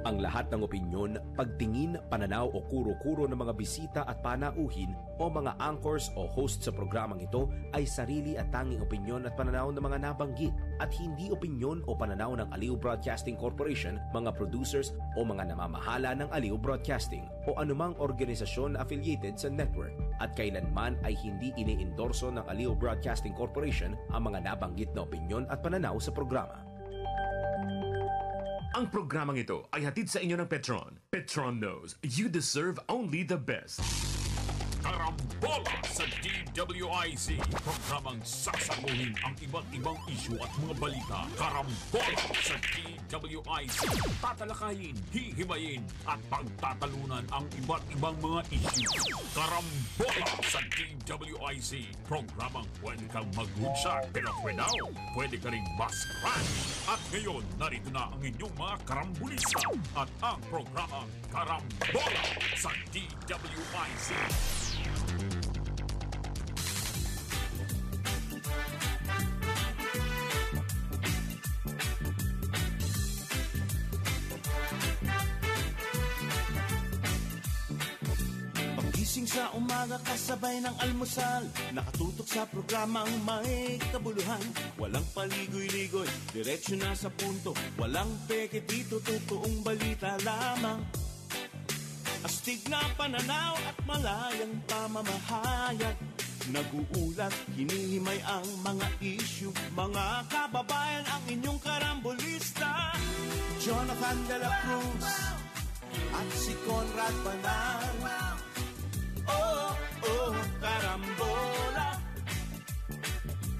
Ang lahat ng opinyon, pagtingin, pananaw o kuro-kuro ng mga bisita at panauhin o mga anchors o host sa programang ito ay sarili at tanging opinyon at pananaw ng mga nabanggit at hindi opinyon o pananaw ng Aliw Broadcasting Corporation, mga producers o mga namamahala ng Aliw Broadcasting o anumang organisasyon na affiliated sa network at kailanman ay hindi iniendorso ng Aliw Broadcasting Corporation ang mga nabanggit na opinyon at pananaw sa programa. Ang programang ito ay hatid sa inyo ng Petron. Petron knows you deserve only the best. Karambola sa DWIZ. Programang sasaguhin ang iba't ibang isyu at mga balita. Karambola sa DWIZ. Tatalakayin, hihimayin at pagtatalunan ang iba't ibang mga isyu. Karambola sa DWIZ. Programang pwede kang mag-good pero for now, pwede ka rin mas-crash. At ngayon, narito na ang inyong mga karambulista at ang programang Karambola sa DWIZ. Pagising sa umaga kasabay ng almusal, nakatutok sa programang may kabuluhan. Walang paligoy-ligoy, diretsyo na sa punto. Walang peke dito, totoong balita lamang. Astig na pananaw at malayang pamamahayag. Nag-uulat, hinihimay ang mga issue. Mga kababayan, ang inyong karambulista, Jonathan De La Cruz at si Conrad Banal. Oh, oh, karambola,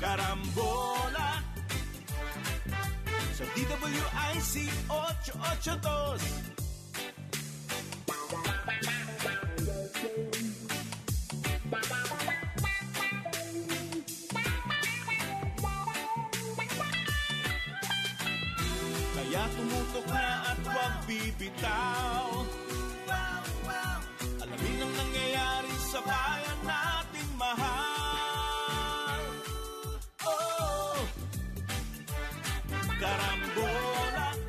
karambola sa DWIC 882. Kaya tumutok na at huwag bibitaw. Alamin ang nangyayari sa bayan nating mahal. Oh, karambola,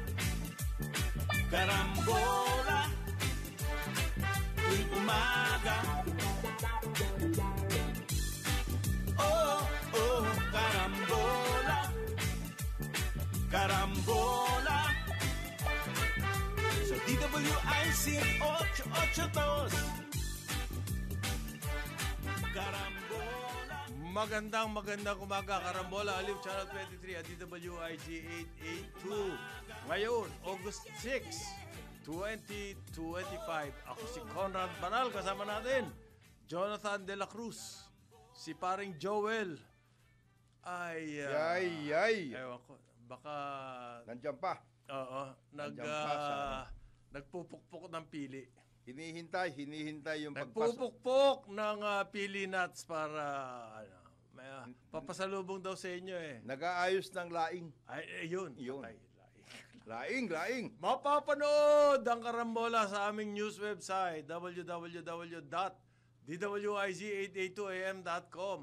karambola, tuwing umaga. Oh, oh, karambola, karambola sa DWIC 882. Karambola. Magandang umaga, Karambola, Aliw Channel 23 at DWIG 882. Ngayon, August 6, 2025. Ako si Conrad Banal, kasama natin Jonathan De La Cruz, si paring Joel. Ewan ko, baka nandiyan pa. Oo, nagpupukpok ng pili. Hinihintay yung pagpasok. Nagpupukpok ng pili nuts para papasalubong daw sa inyo eh. Nag-aayos ng laing. Ay, yun. Laing. Mapapanood ang Karambola sa aming news website www.dwiz882am.com.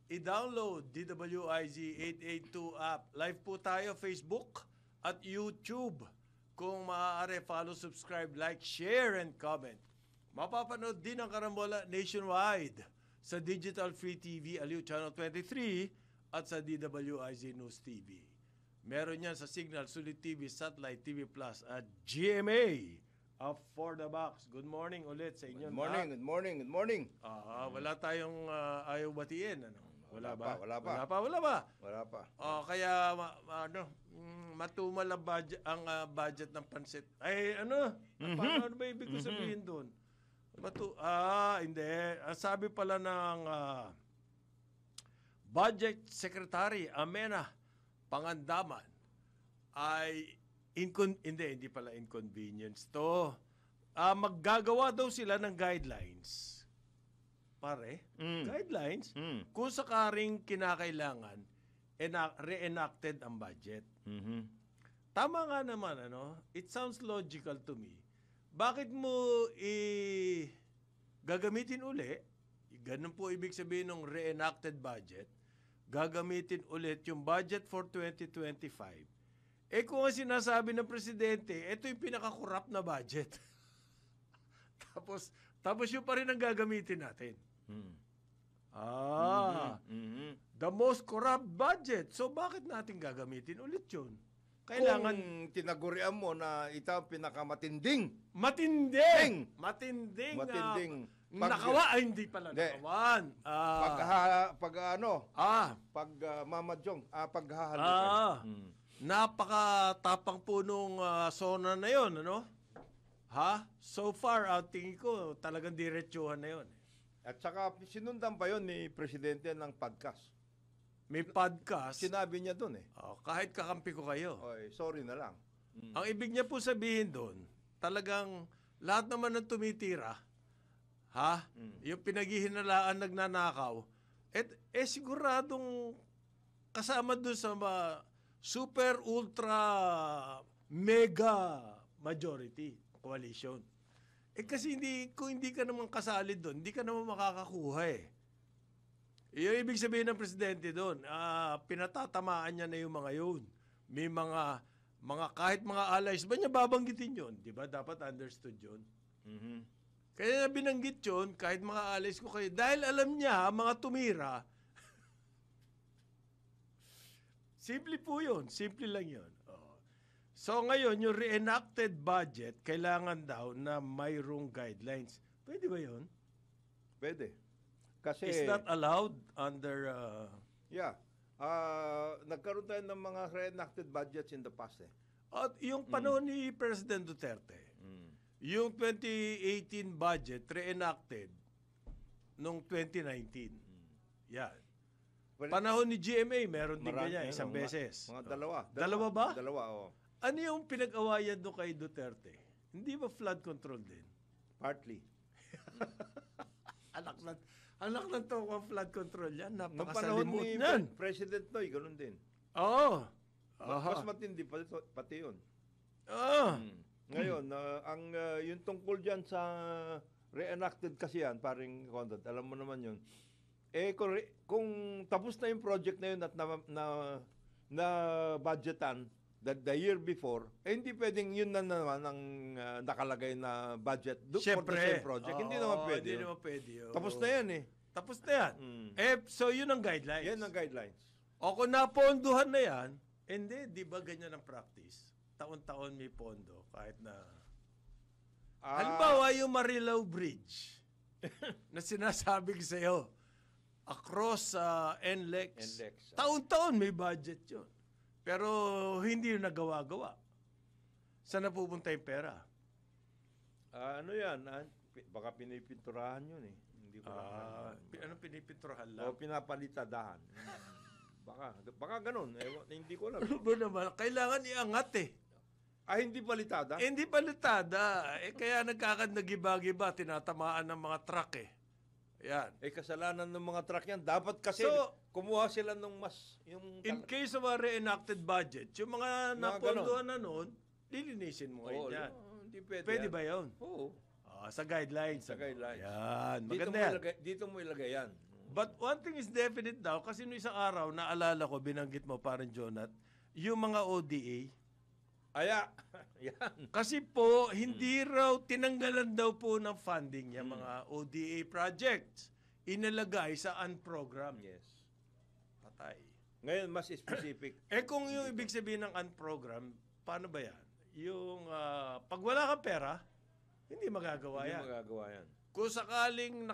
I-download DWIZ 882 app. Live po tayo Facebook at YouTube. Kung maaari, follow, subscribe, like, share, and comment. Mapapanood din ang Karambola nationwide sa Digital Free TV, Aliw Channel 23 at sa DWIZ News TV. Meron yan sa Signal, Sulit TV, Satellite TV Plus at GMA of For the Box. Good morning ulit sa inyo. Good morning. Wala tayong ayaw batiin. Ano? Wala ba? Wala pa. Kaya matumal ang budget ng pansit. Ay, paano ba ibig ko sabihin doon? Hindi. Sabi pala ng Budget Secretary Amena Pangandaman ay hindi pala inconvenience to. Maggagawa daw sila ng guidelines. Guidelines kung sakaring kinakailangan re-enacted ang budget. Tama nga naman, it sounds logical to me. Bakit mo gagamitin uli? Ganun po ibig sabihin ng re-enacted budget. Gagamitin ulit yung budget for 2025 Kung ang sinasabi ng presidente, ito yung pinaka-corrupt na budget. tapos yun pa rin ang gagamitin natin. The most corrupt budget. So bakit natin gagamitin ulit yun? Kailangan Kung tinagurian mo na ito ang pinakamatinding. matinding. Matinding. Nakawa, ay hindi pala Hindi. nakawan. Pagmamadyong, paghahalukan. Napakatapang po nung SONA na yon, ano? So far, tingin ko, talagang diretsuhan na yon. At saka sinundan pa yon ni Presidente ng podcast. May podcast. Sinabi niya doon Kahit kakampi ko kayo. Oy, sorry na lang. Ang ibig niya po sabihin doon, talagang lahat naman ng tumitira, yung pinaghihinalaan nagnanakaw, siguradong kasama doon sa super, ultra, mega majority coalition. Kasi kung hindi ka naman kasali doon, hindi ka naman makakakuha Yung ibig sabihin ng presidente doon, pinatatamaan niya na yung mga yun. May mga kahit mga allies, ba niya babanggitin yun? Di ba? Dapat understood yun. Kaya na binanggit yun, kahit mga allies ko kayo, dahil alam niya, mga tumira, simple po yun. Simple lang yun. So ngayon, yung reenacted budget, kailangan daw na mayroong guidelines. Pwede ba yun? Pwede. Kasi, Is that allowed under... yeah. Nagkaroon tayo ng mga reenacted budgets in the past At yung panahon ni President Duterte, yung 2018 budget reenacted noong 2019. Yan. Well, Panahon ni GMA, meron din marami, ganyan, isang beses. Mga dalawa. Dalawa ba? Dalawa, oo. Ano yung pinag-awayan doon kay Duterte? Hindi ba flood control din? Partly. Anak ng tokang flood control yan. Nung panahon Napakasalimot ni yan. President Noy, ganun din. Oo. Mas matindi pati yun. Ngayon, yung tungkol dyan sa reenacted kasi yan, paring Conrad, alam mo naman yun. Kung tapos na yung project na yun at na budgetan the year before, hindi pwedeng yun na naman ang nakalagay na budget for the same project. Hindi naman pwede. Hindi naman pwede. Tapos na yan Tapos na yan. So yun ang guidelines. Yan ang guidelines. O kung napondohan na yan, hindi, di ba ganyan ang practice? Taon-taon may pondo, kahit na... Halimbawa yung Marilao Bridge na sinasabi ko sa'yo, across NLEX, taon-taon may budget yun. Pero hindi yung nagawa-gawa. Saan napupunta yung pera? Ano yan? Baka pinipinturahan yun Hindi ko Anong pinipinturahan lang? O pinapalitadahan. Baka ganun. Hindi ko alam. Ano ba naman? Kailangan iangat Hindi palitada? Hindi palitada. Kaya nagkakanagiba-giba, tinatamaan ng mga truck Yan. Kasalanan ng mga truck yan. Dapat kasi kumuha sila ng mas... In case of a reenacted budget, yung mga napondohan na noon, lilinisin mo ngayon yan. Hindi pwede. Pwede ba yun? Oo. Sa guidelines. Sa guidelines. Yan. Maganda yan. Dito mo ilagay yan. But one thing is definite daw, kasi noong isang araw, naalala ko, binanggit mo parang Jonat, yung mga ODA. Yan. Kasi po, hindi raw, tinanggalan daw po ng funding yung mga ODA projects. Inalagay sa unprogram. Yes. Patay. Ngayon, mas specific. Kung yung ibig sabihin ng unprogram, paano ba yan? Yung, pag wala kang pera, hindi magagawa yan. Hindi magagawa yan. Kung sakaling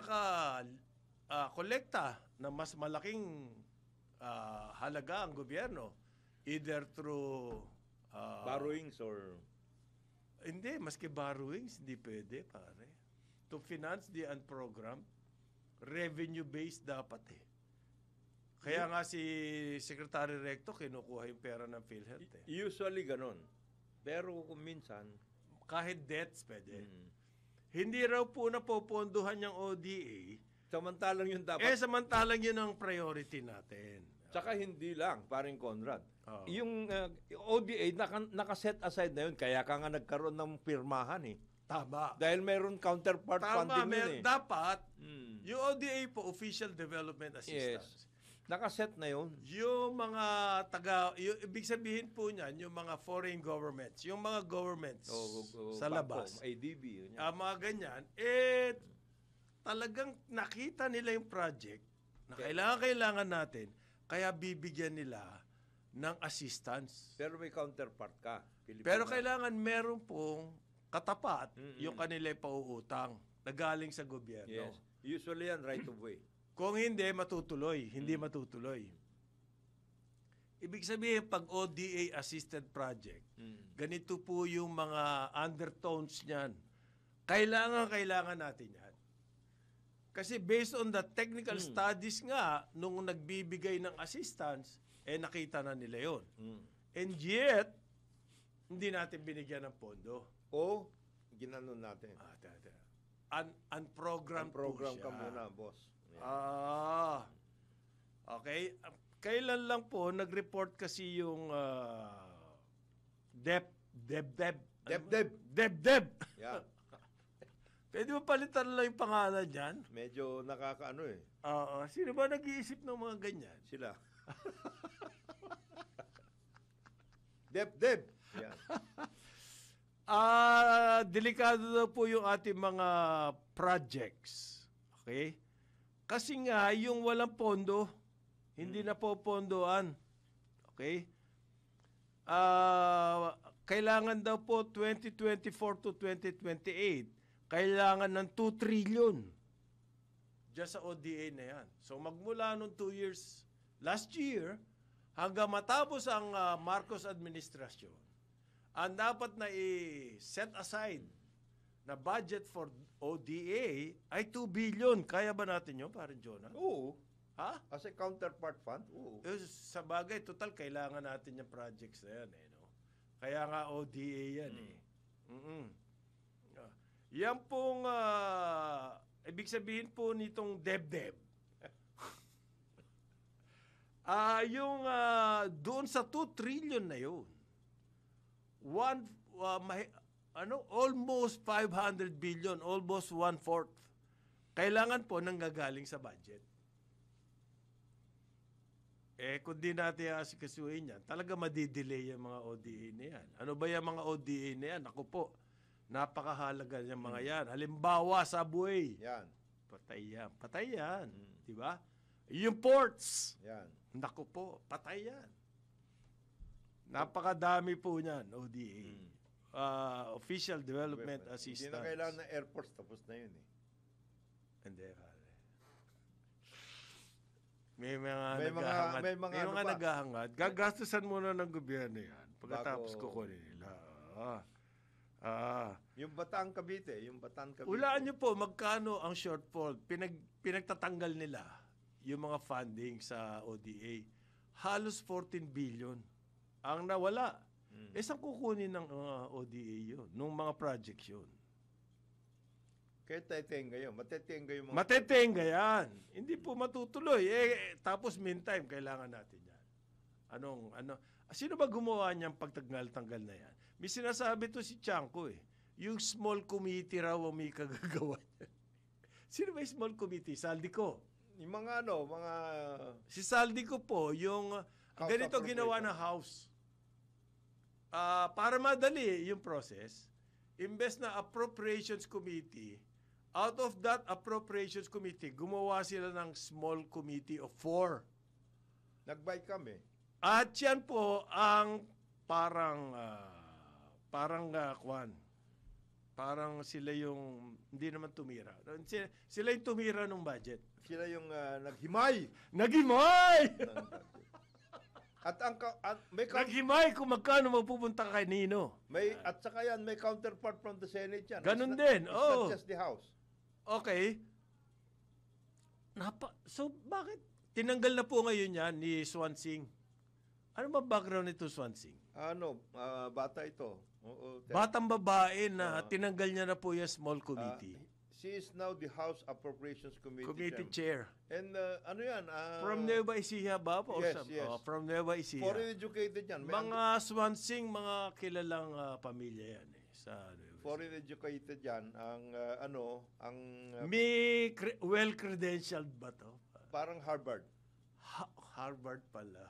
kolekta na mas malaking halaga ang gobyerno, either through borrowings or... Hindi, maski borrowings, hindi pwede, pare. To finance the unprogram, revenue-based dapat Kaya nga si Secretary Recto, kinukuha yung pera ng PhilHealth Usually ganon. Pero kung minsan... Kahit debts, pwede. Hindi raw po napopondohan yung ODA. Samantalang yun dapat... Samantalang yun ang priority natin. Tsaka hindi lang, paring Conrad. Yung ODA, naka-set aside na yun. Kaya ka nga nagkaroon ng pirmahan Tama. Dahil mayroon counterpart funding yun Dapat, yung ODA po, Official Development Assistance. Nakaset na yun. Yung mga ibig sabihin po niyan, yung mga foreign governments, yung mga governments sa labas, ADB. Yun. mga ganyan, talagang nakita nila yung project na kailangan natin, kaya bibigyan nila ng assistance. Pero may counterpart ka. Pero kailangan meron pong katapat yung kanila pauutang na galing sa gobyerno. Yes. Usually yan right of way. Kung hindi, matutuloy. Hindi matutuloy. Ibig sabihin, pag ODA assisted project, ganito po yung mga undertones niyan. Kailangan natin yan. Kasi based on the technical studies nga, nung nagbibigay ng assistance, nakita na nila yon. And yet, hindi natin binigyan ng pondo. O, ginanon natin. Unprogrammed po Program siya. ka muna, boss. Okay. Kailan lang po, nag-report kasi yung DEB. Yeah. Pwede mo palitan lang yung pangalan dyan? Medyo nakakaano eh. Sino ba nag-iisip ng mga ganyan? Sila. Deb. Yan. Delikado daw po yung ating mga projects. Okay? Kasi nga, yung walang pondo, hindi na po pondoan. Okay? Kailangan daw po 2024 to 2028, kailangan ng 2 trillion dyan sa ODA na yan. So magmula nung 2 years, last year, hanggang matapos ang Marcos administrasyon, ang dapat na i-set aside na budget for ODA ay 2 billion. Kaya ba natin yun, parang Jonah? Oo. Ha? As a counterpart fund, oo. Sa bagay, total, kailangan natin yung projects na yan. No? Kaya nga ODA yan. Yan pong, ibig sabihin po nitong DEB. Yung doon sa 2 trillion na yun, almost 500 billion, almost 1/4, kailangan po nanggagaling sa budget. Kung di natin asikasuhin yan, talaga madidelay yung mga ODA na yan. Ano ba yung mga ODA na yan? Ako po, napakahalaga yung mga yan. Halimbawa, subway. Yan. Patay yan. Diba? Yung ports. Yan. Naku po, patay yan. Napakadami po niyan, ODA. Official Development Assistance. Hindi na kailangan ng airports, tapos na yun eh. Hindi, may mga naghahangad. Gagastusan muna ng gobyerno yan. Pagkatapos kukunin nila. Yung Bataan Cavite. Ulaan nyo po, magkano ang shortfall? Pinagtatanggal nila yung mga funding sa ODA. Halos 14 billion ang nawala. Saan kukunin ng ODA yun? Nung mga projects yun? Kaya tetenga yun. Matetenga yung mga... Matetenga yan. Hindi po matutuloy. Tapos meantime, kailangan natin yan. Sino ba gumawa niyang pagtanggal-tanggal na yan? May sinasabi to si Chanko eh. Yung small committee raw ang may kagagawa niya. Sino ba yung small committee? Saldico. Yung mga Si Saldico po, yung ganito ginawa ng House. Para madali yung process, imbes na Appropriations Committee, out of that Appropriations Committee, gumawa sila ng small committee of 4. Nag-buy kami. At yan po ang parang sila yung hindi naman tumira. Sila yung tumira ng budget. Sila yung naghimay. Naghimay! Naghimay kung magkano mapupunta kay Nino. At saka yan, may counterpart from the Senate yan. Ganun din. It's not just the House. Okay. So, bakit? Tinanggal na po ngayon yan ni Swansing. Ano ba background nito, Swansing? Bata ito. Batang babae na tinanggal niya na po yung small committee. She is now the House Appropriations Committee Chair. And yan? From Nueva Ecija ba? Yes. From Nueva Ecija. Foreign educated yan. Mga Swansing, mga kilalang pamilya yan sa foreign educated yan. May well-credentialed ba to? Parang Harvard. Harvard pala.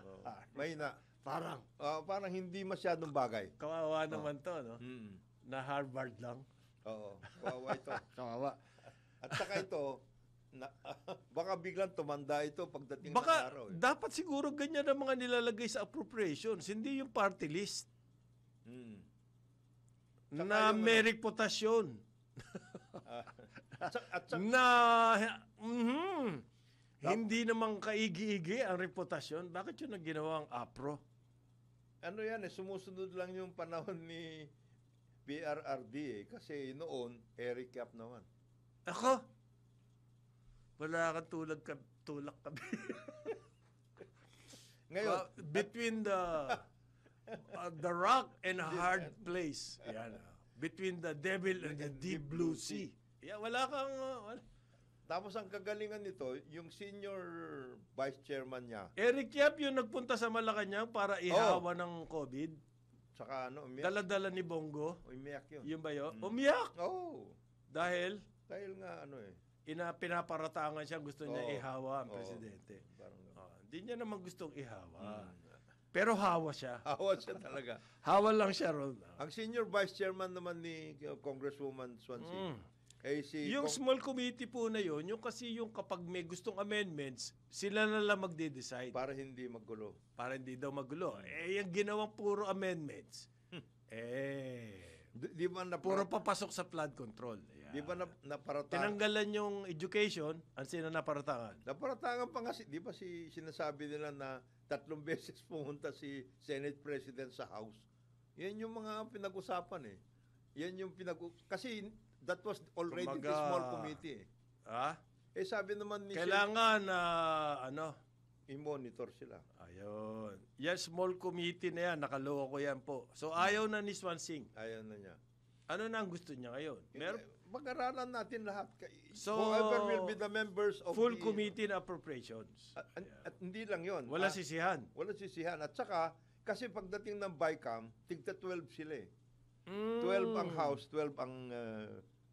May na. Parang Parang hindi masyadong bagay. kawawa naman to, no? Mm. Na Harvard lang. Oo. Kawawa ito. Kawawa. At saka ito, baka biglang tumanda ito pagdating ng Baka araw. dapat siguro ganyan ang mga nilalagay sa appropriations, hindi yung party list Mm. Saka na yung may reputasyon. At saka, Na hindi naman kaigi-igi ang reputasyon. Bakit yun ang ginawang APRO? ano yan sumusunod lang yung panahon ni PRRD kasi noon, Eric Yap naman. Ako, wala kang tulak kami. Ngayon, Between the rock and hard place. Yan. Between the devil and the deep blue sea. Yeah, wala kang... tapos ang kagalingan nito, yung senior vice chairman niya, Eric Yap yung nagpunta sa Malacanang para ihawa ng COVID. saka umiyak. Dala-dala ni Bongo. Umiyak yun. Yung ba yun? Umiyak! Oh, Dahil dahil nga pinaparatangan siya, gusto niya Oo. ihawa ang Oo. presidente. parang Hindi niya naman gustong ihawa. Pero hawa siya. hawa siya talaga. Hawa lang siya ron. Ang senior vice chairman naman ni Congresswoman Swansea, si Yung small committee po na yun, yung kasi yung kapag may gustong amendments, sila na lang magde-decide. para hindi maggulo. Para hindi daw magulo. Yung ginawang puro amendments, Di ba na puro papasok sa flood control. Ayan. Di ba naparatangan? Tinanggalan yung education, ang sino naparatangan? Naparatangan pa nga di ba sinasabi nila na 3 beses pumunta si Senate President sa House. Yan yung mga pinag-usapan Yan yung kasi that was already the Kumbaga, small committee. Sabi naman ni Kailangan na i-monitor sila. ayun. Yan, small committee na yan, nakaloko yan po. So ayaw na ni Swansing. Ayan na niya. Ano na ang gusto niya ngayon? Mag-aralan natin lahat. So, Whoever will be the members of full the... committee na appropriations. At hindi lang yon. Wala sisihan. Wala sisihan. At saka, kasi pagdating ng BICAM, tigta 12 sila 12 ang House, 12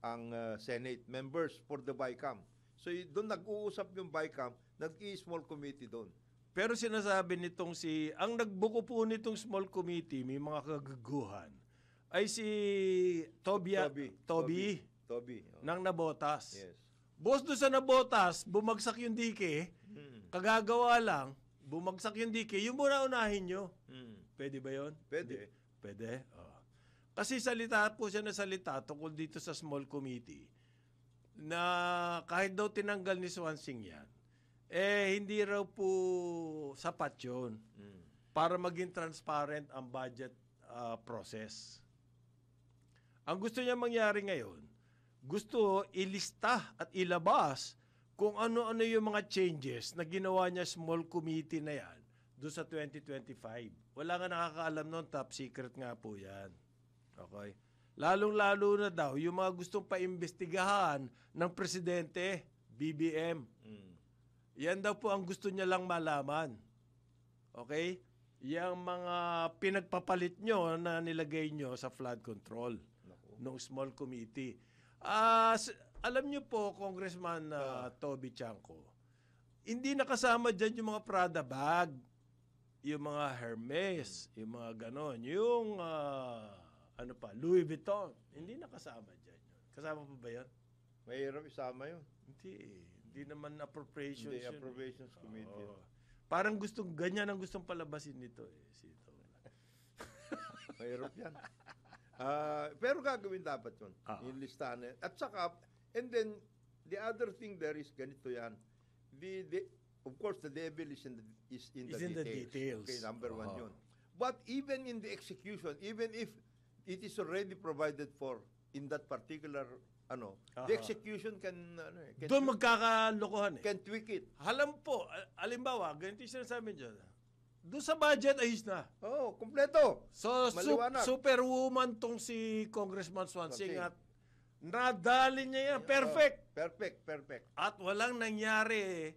ang Senate members for the BICAM. So doon nag-uusap yung BICAM, nag-i-small committee doon. Pero sinasabi nitong ang nagbuko po nitong small committee, may mga kagaguhan, ay si Toby. Oh. Nang Nabotas. Yes. Boss doon sa Nabotas, bumagsak yung dike, kagagawa lang, bumagsak yung dike, yung muna unahin nyo. Pwede ba yon? Pwede. Pwede. Kasi salita po siya na salita tungkol dito sa small committee na kahit daw tinanggal ni Swansing yan, hindi raw po sapat yun para maging transparent ang budget process. Ang gusto niya mangyari ngayon, gusto ilista at ilabas kung ano-ano yung mga changes na ginawa niya small committee na yan doon sa 2025. Wala nga nakakaalam nun, top secret nga po yan. Okay? Lalong-lalo na daw yung mga gustong paimbestigahan ng presidente, BBM. Yan daw po ang gusto niya lang malaman. Okay? Yang mga pinagpapalit nyo na nilagay nyo sa flood control ng small committee. Alam nyo po, Congressman Toby Chanco, hindi nakasama dyan yung mga Prada bag, yung mga Hermes, yung mga ganon, yung Louis Vuitton. Hindi nakasama dyan yun. Kasama pa ba yan? Mahirap isama yun. Hindi naman appropriations Hindi, yun. appropriations committee. Parang ganyan ang gustong palabasin nito. Mahirap yan. Pero gagawin dapat yun. Yung listahan. At saka, and then, the other thing there is ganito yan. Of course, the devil is in the details. Okay, number one yun. But even in the execution, even if it is already provided for in that particular the execution can doon magkakalokohan can tweak it. Halam po, alimbawa, ganito yung sinasabi dyan. Doon sa budget, ayos na. Kompleto. So, superwoman tong si Congressman Swansing at nadali niya yan. Perfect. Perfect. At walang nangyari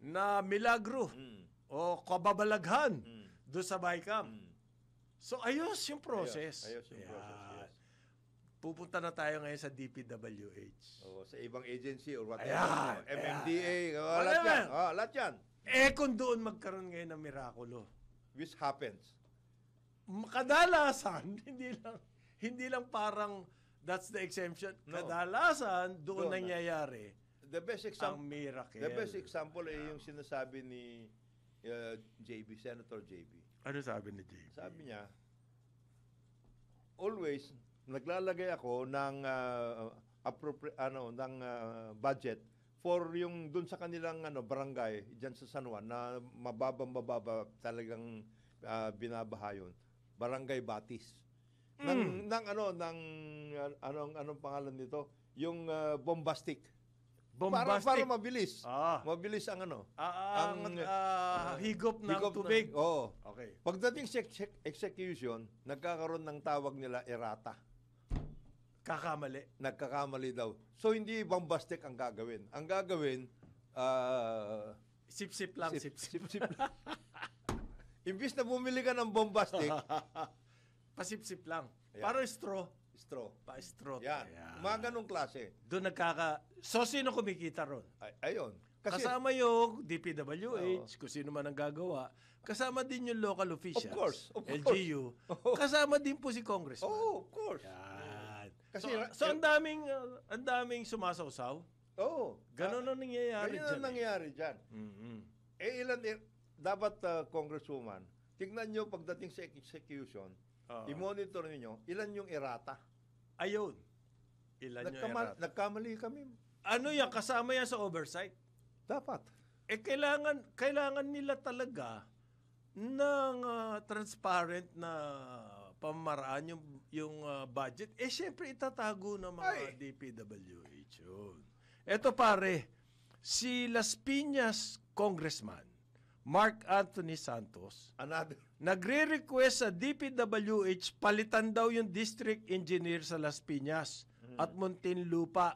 na milagro o kababalaghan doon sa BICAM. So, ayos yung process. Ayos yung process, yes. Pupunta na tayo ngayon sa DPWH. Sa ibang agency or whatever. Ayan, MMDA. Lahat Lahat yan. Kung doon magkaroon ngayon ng mirakulo, Which happens. kadalasan, hindi lang parang that's the exemption. No. Kadalasan, doon Doon, nangyayari The best ang example, miracle. the best example ay yung sinasabi ni JB, Senator JB. Ano sabi ni JB? Sabi niya, always naglalagay ako ng budget for yung dun sa kanilang barangay diyan sa San Juan na mababa talagang binabaha yun. Barangay Batis. Anong pangalan nito? Yung bombastic. Para mabilis. Mabilis ang higop ng tubig. Oo. Okay. Pagdating sa execution, nagkakaroon ng tawag nila errata. Nagkakamali daw. So, hindi bombastic ang gagawin. Ang gagawin, sip-sip lang. sip-sip lang. Imbis na bumili ka ng bombastic, pasip-sip lang. Ayan. Parang straw. straw. Yan. Mga ganong klase. Doon So, sino kumikita ron? Ayun. Kasi, Kasama yung DPWH, kung sino man ang gagawa. Kasama din yung local officials. Of course. LGU. Kasama din po si Congressman. of course. Yan. Kasi, So ang daming sumasawsaw. Ganon ang nangyayari ganyan dyan. ang nangyayari dyan. Mm-hmm. Dapat Congresswoman, tignan nyo pagdating sa execution, i-monitor niyo ilan yung errata. Ayun. Ilan yung errata. Nagkamali kami. Ano yan? Kasama yan sa oversight. Dapat. Kailangan nila talaga ng transparent na pamamaraan yung budget. Siyempre itatago ng mga DPWH yun. Eto pare, si Las Piñas Congressman Mark Anthony Santos nagre-request sa DPWH palitan daw yung district engineer sa Las Piñas at Muntinlupa.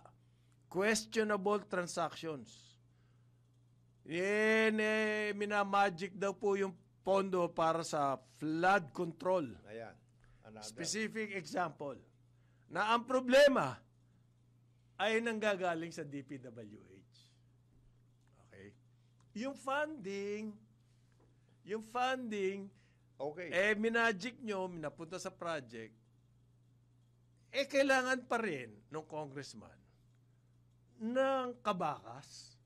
Questionable transactions. Minamagic daw po yung pondo para sa flood control. Ayan. Specific example. Na ang problema ay nanggagaling sa DPWH. Okay? Yung funding, minagic nyo, minapunta sa project, kailangan pa rin ng congressman ng kabakas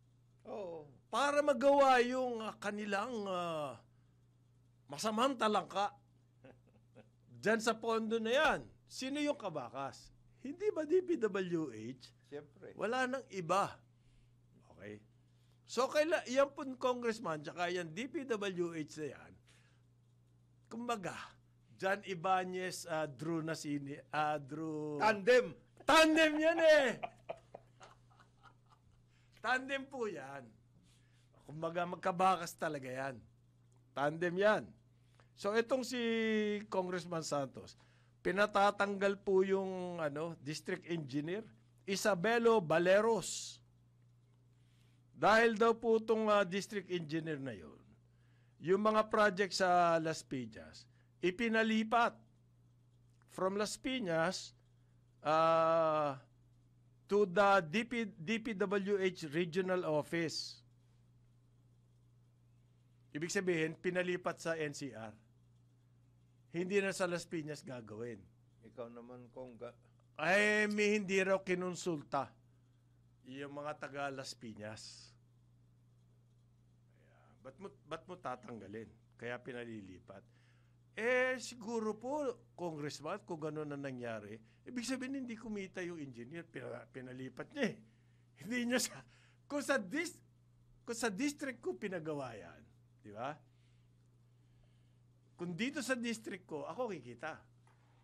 para magawa yung kanilang masamang talangka dyan sa pondo na yan. Sino yung kabakas? Hindi ba DPWH? Siyempre. Wala nang iba. Okay? So, yan po congressman, tsaka yan DPWH na yan, kumbaga, John Ibanez, Drew Nasini, Tandem. Tandem yan Tandem po yan. Kumbaga, magkabakas talaga yan. Tandem yan. So, itong si Congressman Santos, pinatatanggal po yung district engineer, Isabelo Baleros. Dahil daw po itong district engineer na yun, yung mga project sa Las Piñas, ipinalipat from Las Piñas to the DPWH Regional Office. Ibig sabihin, pinalipat sa NCR. Hindi na sa Las Piñas gagawin. Ikaw naman, Kongga. May hindi raw kinonsulta yung mga taga Las Piñas. Ba't mo tatanggalin? Kaya pinalilipat. Siguro po, Congressman, kung gano'n na nangyari, ibig sabihin hindi kumita yung engineer, pinalipat niya Hindi niya kung sa district ko pinagawa yan, di ba? Kung dito sa district ko, ako kikita.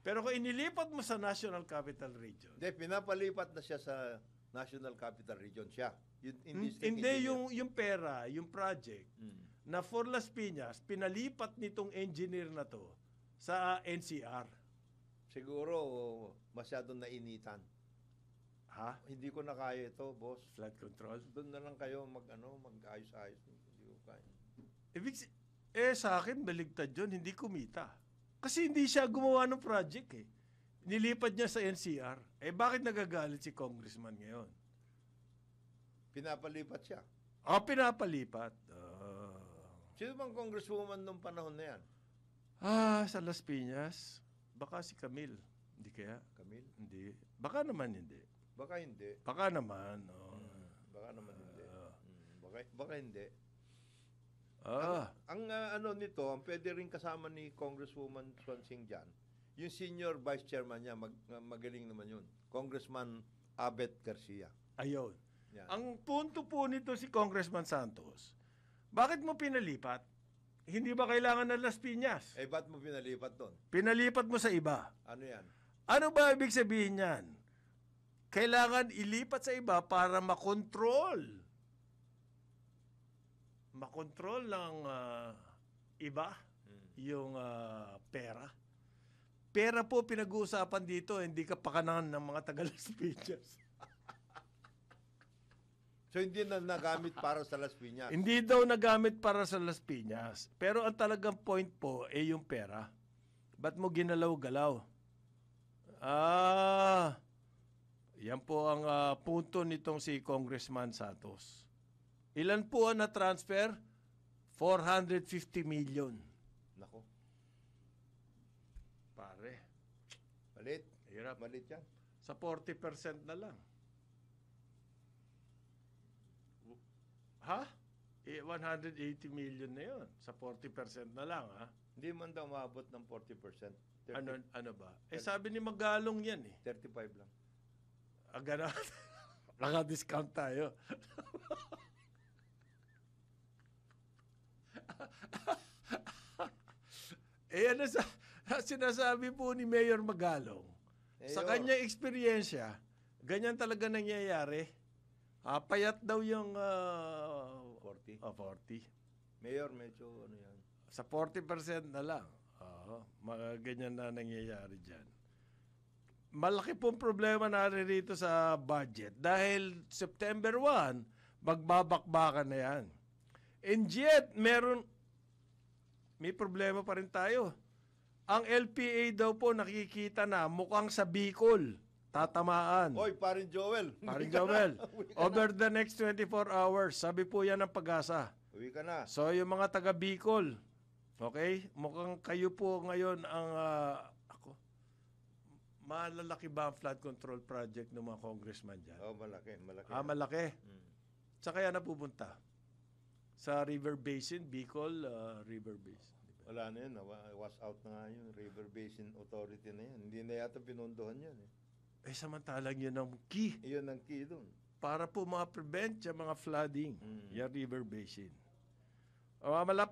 Pero kung inilipat mo sa National Capital Region. Hindi, pinapalipat na siya sa National Capital Region siya. Hindi, yung pera, yung project, na for Las Piñas, pinalipat nitong engineer na to sa NCR. Siguro, masyadong nainitan. Ha? Hindi ko na kaya ito, boss. Flood control? Doon na lang kayo mag-ayos-ayos. Hindi ko kaya. Sa akin, baligtad yun, hindi kumita. Kasi hindi siya gumawa ng project Nilipat niya sa NCR. Bakit nagagalit si Congressman ngayon? Pinapalipat siya. Pinapalipat. Sino bang congresswoman nung panahon na yan? Sa Las Piñas. Baka si Camille. Hindi kaya? Camille? Hindi. Baka naman hindi. Baka hindi. Baka naman. Oh. Baka naman hindi. Baka hindi. Ang ano nito, ang pwede rin kasama ni Congresswoman Swansing dyan, yung senior vice chairman niya, magaling naman yun. Congressman Abet Garcia. Ayun. Yan. Ang punto po nito si Congressman Santos, bakit mo pinalipat? Hindi ba kailangan ng Las Piñas? Ba't mo pinalipat doon? Pinalipat mo sa iba. Ano yan? Ano ba ibig sabihin yan? Kailangan ilipat sa iba para makontrol. Makontrol ng iba yung pera. Pera po pinag-uusapan dito, hindi ka pakanan ng mga taga Las Piñas. So, hindi na nagamit para sa Las Piñas. Hindi daw nagamit para sa Las Piñas. Pero ang talagang point po ay yung pera. Ba't mo ginalaw-galaw? Yan po ang punto nitong si Congressman Santos. Ilan po ang na-transfer? 450 million. Nako. Pare. Malit. Hirap. Malit yan. Sa 40% na lang. Ha? 180 million na yun. Sa 40% na lang, ha? Hindi man daw maabot ng 40%. Ano ba? Sabi ni Magalong yan, 35 lang. Gano'n. Naka-discount tayo. Ano sinasabi po ni Mayor Magalong? Sa kanyang eksperyensya, ganyan talaga nangyayari. Payat daw yung 40. 40. Mayor, medyo ano yan. Sa 40% na lang. Mga ganyan na nangyayari dyan. Malaki pong problema natin rito sa budget dahil September 1, magbabakbakan na yan. And yet, may problema pa rin tayo. Ang LPA daw po nakikita na mukhang sa Bicol tatamaan. Oy, parin Joel. Parin Joel. Over the next 24 hours. Sabi po yan ng Pag-asa. Uwi ka na. So, yung mga taga Bicol, okay? Mukhang kayo po ngayon ang, malalaki ba ang flood control project ng mga congressman dyan? Malaki. Malaki. Sa kaya napupunta? Sa River Basin, Bicol, River Basin. Wala na yun. Was out na nga yun. River Basin Authority na yan. Hindi na yata pinunduhan yan. Samantalang yun ang key. Yun ang key doon. Para po ma-prevent yung mga flooding. Yung River Basin.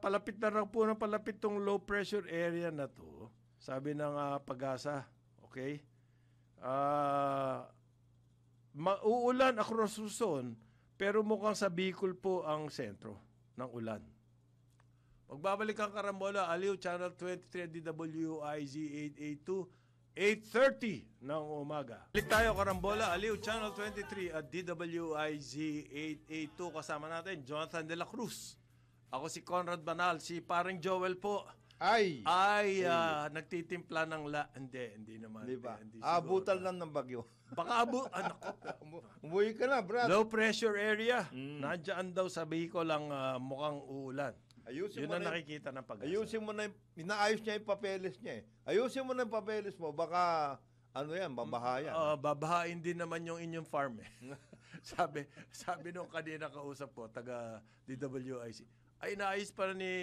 Palapit na raw po ng palapit tong low pressure area na to. Sabi ng Pag-asa. Okay? Uulan across Luzon, pero mukhang sa Bicol po ang sentro ng ulan. Magbabalik ang Karambola, Aliw, Channel 23, DWIZ 882, 8:30 ng umaga. Balik tayo, Karambola, Aliw, Channel 23 at DWIZ 882. Kasama natin, Jonathan De La Cruz. Ako si Conrad Banal, si paring Joel po. Ay, nagtitimpla ng Hindi naman. Di ba? Hindi Abutal lang ng bagyo. Baka Umuwi ka na, brad. low pressure area. Nandiyan daw sa Bicol ang mukhang uulan. Yun ang nakikita ng Pag-asa. Ayusin mo na, inaayos niya yung papeles niya. Ayusin mo na yung papeles mo, baka, babahayan. Babahain din naman yung inyong farm. sabi nung kanina kausap ko, taga DWIC, ay naayos pa ni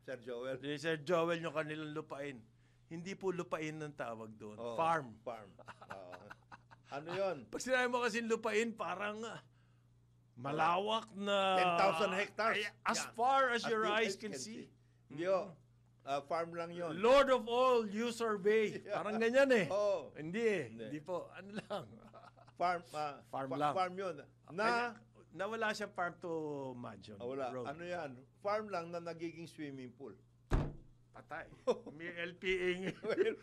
Sir Joel. Ni Sir Joel yung kanilang lupain. Hindi po lupain ng tawag doon. Farm. Ano yun? Pag sinabi mo kasi lupain, parang malawak na 10,000 hectares. As far as your eyes can see. Hindi farm lang yun. Lord of all, you survey. Parang ganyan Hindi. Hindi. Hindi po. Ano lang. Farm lang. Farm yun. Nawala siya farm to mansion. Wala. Road. Ano yan? Farm lang na nagiging swimming pool. Patay. May LPA ngayon.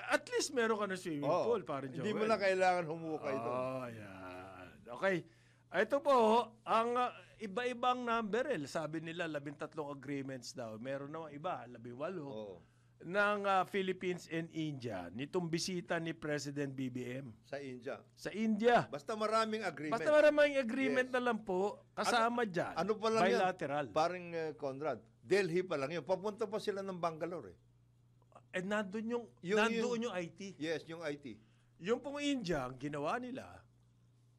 At least meron ka ng swimming pool, parang Joel. Hindi mo na kailangan humukay doon. Yan. Okay. Ito po, ang iba-ibang number. Sabi nila, 13 agreements daw. Meron naman iba, 18. Philippines and India nitong bisita ni President BBM Sa India. sa India. Basta maraming agreement. Basta maraming agreement Yes. na lang po kasama dyan. Ano pa lang bilateral. yan? Paring Conrad, Delhi pa lang yun. Papunta pa sila ng Bangalore eh. And nandun yung IT. Yes, yung IT. Yung pong India, ang ginawa nila,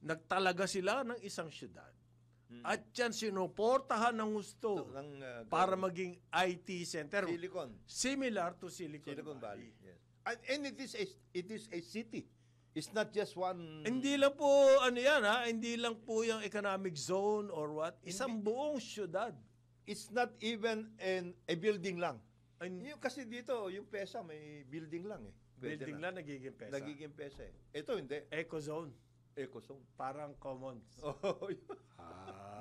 nagtalaga sila ng isang syudad. At yan sinuportahan ng gusto para maging IT center. Silicon. Similar to Silicon Valley. Yes. And it is a city. It's not just one. Hindi lang po hindi lang po yung economic zone or what. Isang buong syudad. It's not even a building lang. Yung kasi dito, yung PESA may building lang eh. Pwede Building na. lang nagiging PESA. Nagiging PESA eh. Ito hindi. Ecozone. Ecozone. Parang commons. Oh,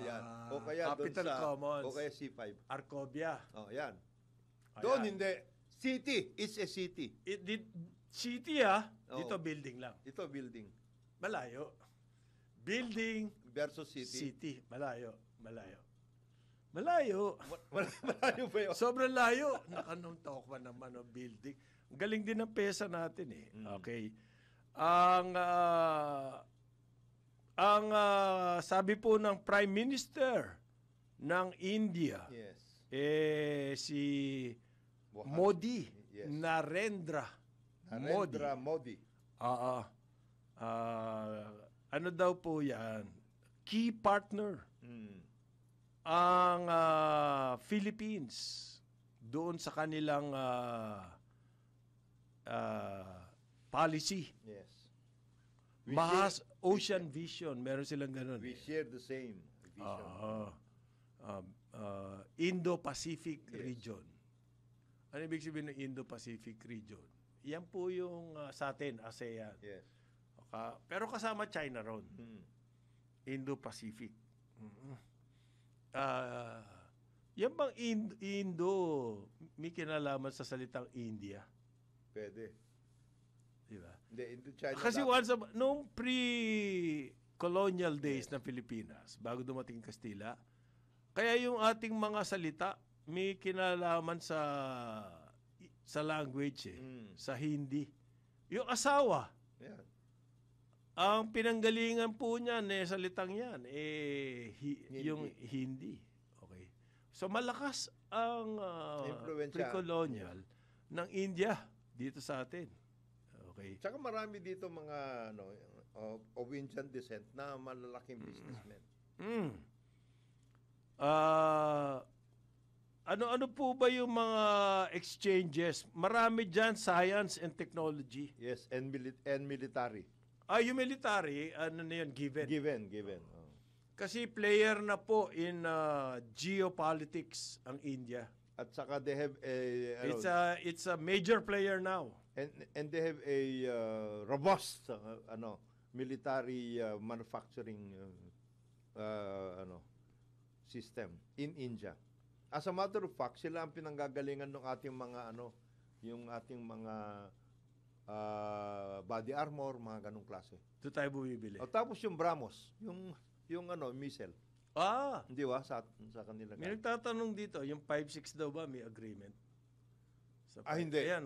yan. O kaya Capital doon sa, Commons. o kaya C5. Arcovia. Oh, yan. Ayan. Doon hindi. City. It's a city. City Oo. dito building lang. Ito building. Malayo. Building Versus city. city. Malayo. Malayo. Malayo ba yun? Sobrang layo. Anong tokwa naman ng building. Ang galing din ng pesa natin eh. Okay. Ang sabi po ng Prime Minister ng India, Yes. si Mohadi. Modi, Yes. Narendra Modi. Ano daw po yan? Key partner Mm. ang Philippines doon sa kanilang policy. Yes. Ocean Vision, meron silang ganun. We share the same vision. Indo-Pacific Yes. region. Ano ibig sabihin ng Indo-Pacific region? Yan po yung sa atin, ASEAN. Yes. Pero kasama China ron. Mm. Indo-Pacific. Yan bang Indo may kinalaman sa salitang India? Pwede. Di ba? Hindi, China. Kasi noong pre-colonial days ng Pilipinas, bago dumating Kastila, kaya yung ating mga salita may kinalaman sa language sa Hindi. Yung asawa, Yan. ang pinanggalingan po niyan salitang yan yung Hindi. Okay. So malakas ang Impluwensya. pre-colonial ng India dito sa atin. Okay. Tsaka marami dito mga of Indian descent na malalaking businessmen. Ano po ba yung mga exchanges? Marami dyan, science and technology. Yes, and military. Yung military, ano na yun, given. Given. Oh. Kasi player na po in geopolitics ang India. At saka they have It's a major player now. and they have a robust military manufacturing system in India. As a matter of fact, sila ang pinanggagalingan ng ating mga yung ating mga body armor, mga ganong klase. Ito tayo bumibili. O tapos yung BrahMos, yung missile. Hindi ba sa kanila? May nagtatanong dito, yung 5-6 daw ba may agreement? Hindi. Ayan,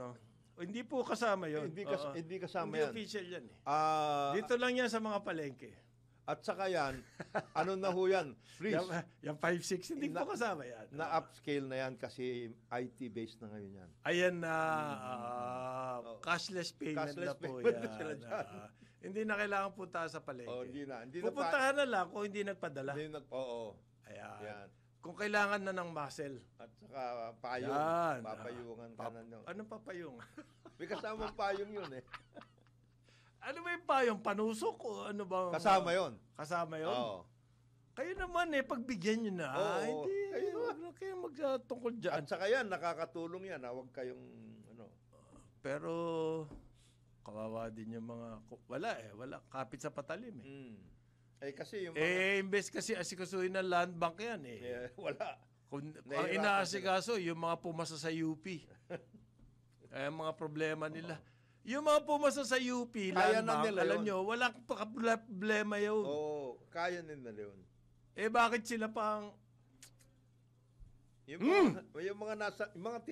hindi po kasama yun. Hindi kasama hindi yan. official yan eh. Dito Dito lang yan sa mga palengke. At saka yan, na ho yan? Freeze. Yung 5-6, hindi po kasama yan. Na-upscale na yan kasi IT-based na ngayon yan. Ayan na, cashless payment Cashless na po payment yan. na sila dyan. Hindi na kailangan punta sa palengke. Hindi na. Pupuntahan na lang kung hindi nagpadala. Oo. Ayan. Yan. Kung kailangan na ng muscle. At saka payong. Yan. Papayungan ka na nyo. Anong papayong? May kasamang payong yun eh. Ano ba yung payong? Panusok o ano ba? Kasama yun. Kasama yun? Oo. Kayo naman pagbigyan nyo na. Oo. Hindi, Kayo huwag na kayo magtungkol dyan. At saka yan, nakakatulong yan. Huwag kayong Pero, kawawa din yung mga, wala. Kapit sa patalim kasi yung mga... imbes kasi asikasuhin ng land bank yan wala. Ang Nahihirapan inaasikaso, yung mga pumasa sa UP. Mga problema nila. Yung mga pumasa sa UP, Kaya land na bank, nila alam yun. nyo, walang problema yun. Oo, kaya nila yun. Bakit sila pang... Yung mga nasa, yung mga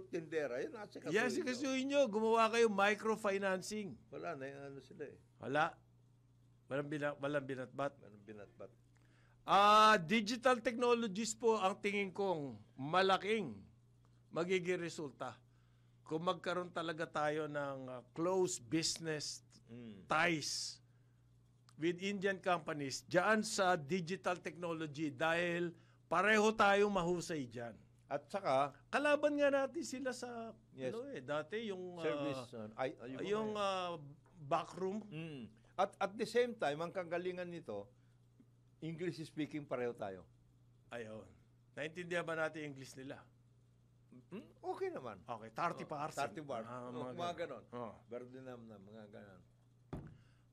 tindera, yun nasa kasuhin. Yes, kasuhin nyo. Gumawa kayo microfinancing. Wala na, ano sila eh. Wala. Walang binatbat. Anong binatbat? Digital technologies po ang tingin kong malaking magiging resulta. Kung magkaroon talaga tayo ng close business ties with Indian companies dyan sa digital technology dahil pareho tayong mahusay dyan. At saka, Kalaban nga natin sila sa Yes. dati yung service, yung backroom. At the same time, ang kagalingan nito, English speaking pareho tayo. Ayun. Naintindihan ba natin yung English nila? Okay naman. Okay, 30 pa 30 bar. Mga ganon. Oh. Berdinam na, mga ganon.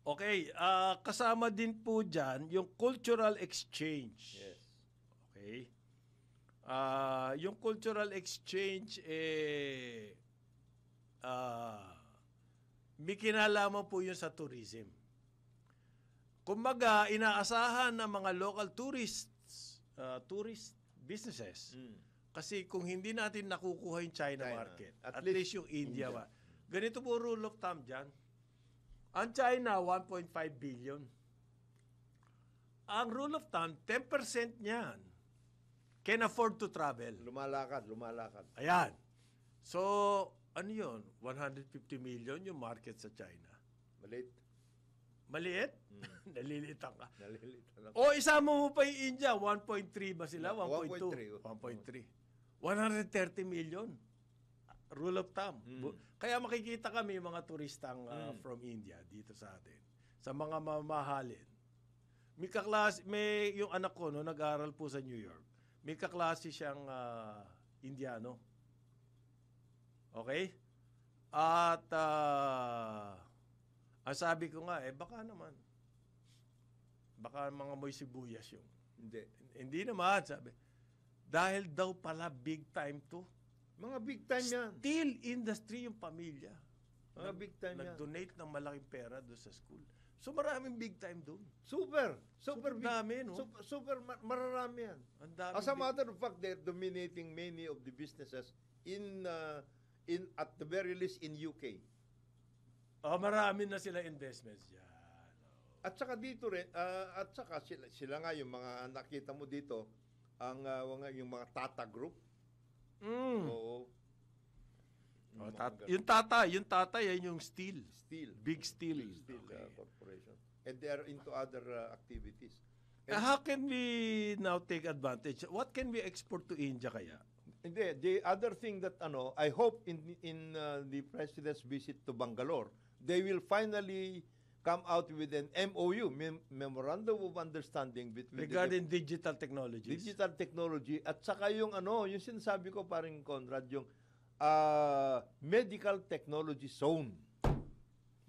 Okay, kasama din po dyan yung cultural exchange. Yes. Okay. Yung cultural exchange, may kinalaman po yun sa tourism. Kumbaga, inaasahan ng mga local tourist businesses. Kasi kung hindi natin nakukuha yung China market, at least yung India. Ganito po rule of thumb dyan. Ang China, 1.5 billion. Ang rule of thumb, 10% niyan can afford to travel. Lumalakad. Ayan. So, ano yun? 150 million yung market sa China. Maliit? Nalilitan ka. O, isama mo pa yung India. 1.3 ba sila? 1.2? 1.3. 130 million. Rule of thumb. Kaya makikita kami mga turistang from India dito sa atin. Sa mga mamahalin. May yung anak ko, no, nag-aaral po sa New York. May kaklase siyang Indiano. Okay? At ang sabi ko nga, baka naman. Baka mga moy sibuyas yung. Hindi naman, sabi. Dahil daw pala big time to. Mga big time yan. Steel industry yung pamilya. Mga big time yan. Nag-donate ng malaking pera doon sa school. So maraming big time doon. Super big. Dami, no? Super mararami yan. Ang dami As a matter of fact, they're dominating many of the businesses in at the very least in UK. Marami na sila investments dyan. At saka dito rin, at saka sila nga yung mga nakita mo dito, yung mga Tata Group. Oo. Yung Tata, yan yung steel. Big steel. Okay. Corporation. And they are into other activities. How can we now take advantage? What can we export to India kaya? Hindi, the other thing that I hope in the president's visit to Bangalore, they will finally come out with an MOU, Memorandum of Understanding between regarding digital technologies. Digital technology at saka yung yung sinasabi ko paring Conrad, yung medical technology zone.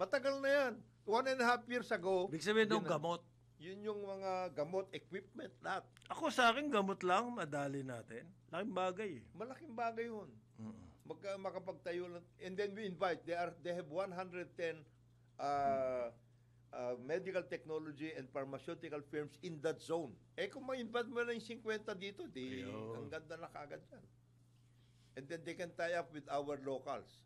Matagal na yan. 1.5 years ago. Ibig sabihin ng gamot. Yun yung mga gamot, equipment, lahat. Ako sa akin, gamot lang, madali natin. Laking bagay eh. Malaking bagay yun. Makapagtayo lang. And then we invite, they have 110 medical technology and pharmaceutical firms in that zone. Kung ma-invite mo lang yung 50 dito, ang ganda na kaagad yan. And then they can tie up with our locals.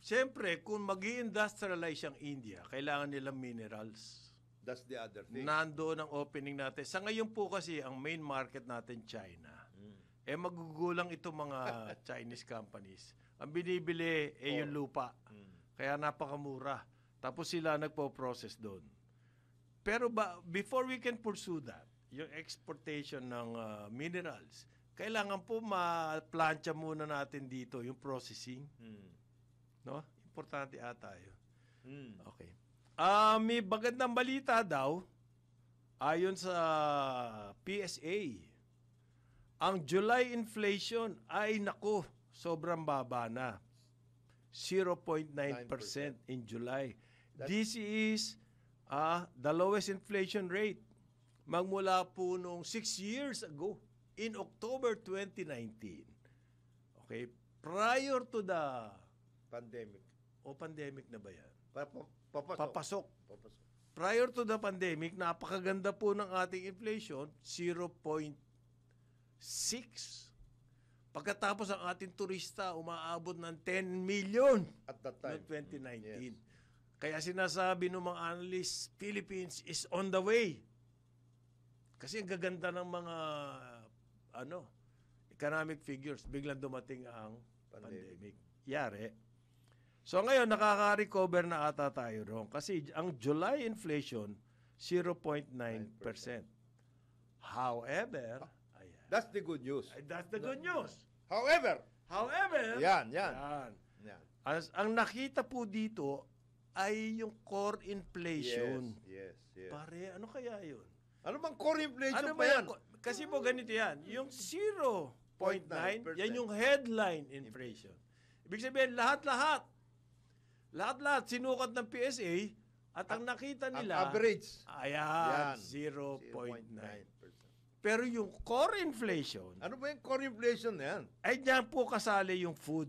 Siyempre, kung mag-i-industrialize ang India, kailangan nilang minerals. That's the other thing. Nandoon ang opening natin. Sa ngayon po kasi, ang main market natin, China. Magugulang itong mga Chinese companies. Ang binibili, yung lupa. Kaya napakamura. Tapos sila nagpo-process doon. Pero before we can pursue that, yung exportation ng minerals, kailangan po ma-plancha muna natin dito yung processing. No? Importante ata yun. Okay. May magandang balita daw, ayon sa PSA, ang July inflation ay sobrang baba na. 0.9% in July. This is the lowest inflation rate magmula po nung 6 years ago in October 2019. Okay, prior to the pandemic. Pandemic na ba yan? Papasok. Prior to the pandemic, napakaganda po ng ating inflation, 0.9%. Pagkatapos ang ating turista umaabot ng 10 million At that time. noong 2019. Yes. Kaya sinasabi ng mga analysts, Philippines is on the way. Kasi ang gaganda ng mga economic figures, biglang dumating ang pandemic. Yari. So ngayon, nakaka-recover na ata tayo doon. Kasi ang July inflation, 0.9%. However, That's the good news. that's the good news. However, Yan. yan. Ang nakita po dito ay yung core inflation. Yes. Pare, ano kaya yun? Ano bang core inflation Ano pa ba yan? Kasi po ganito yan. Yung 0.9, yan yung headline inflation. Ibig sabihin, lahat-lahat, sinukat ng PSA at ang nakita Ang nila, average. ayan, Yan. 0.9. Pero yung core inflation, Ano ba yung core inflation na yan? ay diyan po kasali yung food.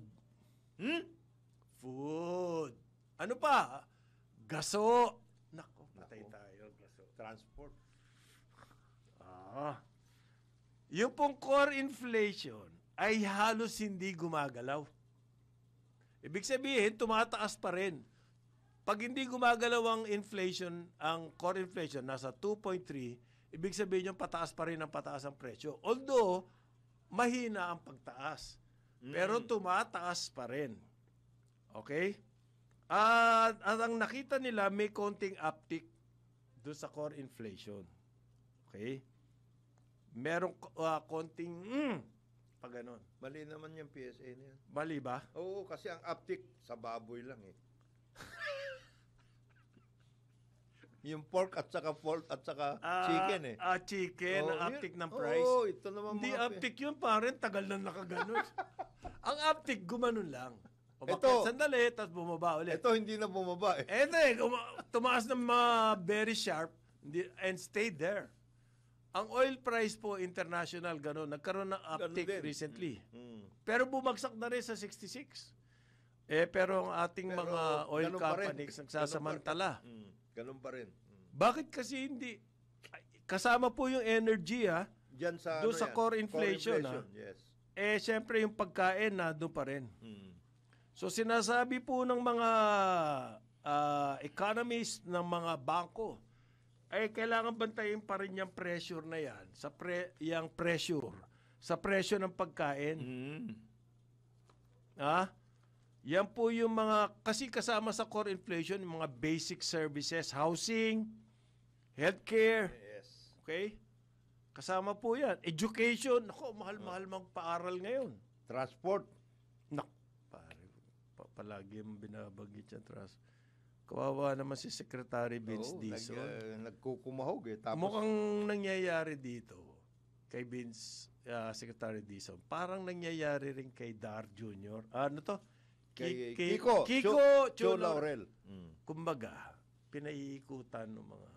Food. Ano pa? Gaso. Nako, patay tayo. Gaso. Transport. Yung pong core inflation ay halos hindi gumagalaw. Ibig sabihin, tumataas pa rin. Pag hindi gumagalaw ang inflation, ang core inflation, nasa 2.3, ibig sabihin yung pataas pa rin ang pataas ang presyo. Although, mahina ang pagtaas. Pero tumataas pa rin. Okay? At ang nakita nila, may konting uptick doon sa core inflation. Okay? Merong konting, pag ganon. Mali naman yung PSA na yan. Mali ba? Oo, kasi ang uptick sa baboy lang eh. Yung pork at saka chicken eh. Chicken, Oh, uptick yun. ng price. Oo, ito naman Hindi mga uptick yun, parang tagal na nakaganon. Ang uptick, gumanon lang. O bakit Ito. sandali, tapos bumaba ulit. Ito hindi na bumaba eh. Tumaas ng mga very sharp and stayed there. Ang oil price po, international, gano'n. Nagkaroon ng uptick din. recently. Mm. Pero bumagsak na rin sa 66. Pero ang ating Pero mga oil ganun pa rin. companies nagsasamantala. Ganun pa rin. Bakit kasi hindi? Kasama po yung energy, Diyan sa doon sa yan? core inflation, Yes. Siyempre yung pagkain na doon pa rin. Mm. So sinasabi po ng mga economists ng mga bangko, ay kailangan bantayin pa rin yung pressure na yan, yung pressure, sa presyo ng pagkain. Yan po yung mga, kasi kasama sa core inflation, yung mga basic services, housing, healthcare, Yes. okay? Kasama po yan. Education, nako, mahal-mahal magpaaral ngayon. Transport. Palagi mong binabanggit yan, Trust. Kawawa naman si Secretary Vince Dizon. Nagkukumahog eh. Tapos, Mukhang nangyayari dito kay Vince, Secretary Dizon. Parang nangyayari rin kay Dar Jr. Ano to? kay Kiko Joe Laurel. Kumbaga, pinaiikutan ng mga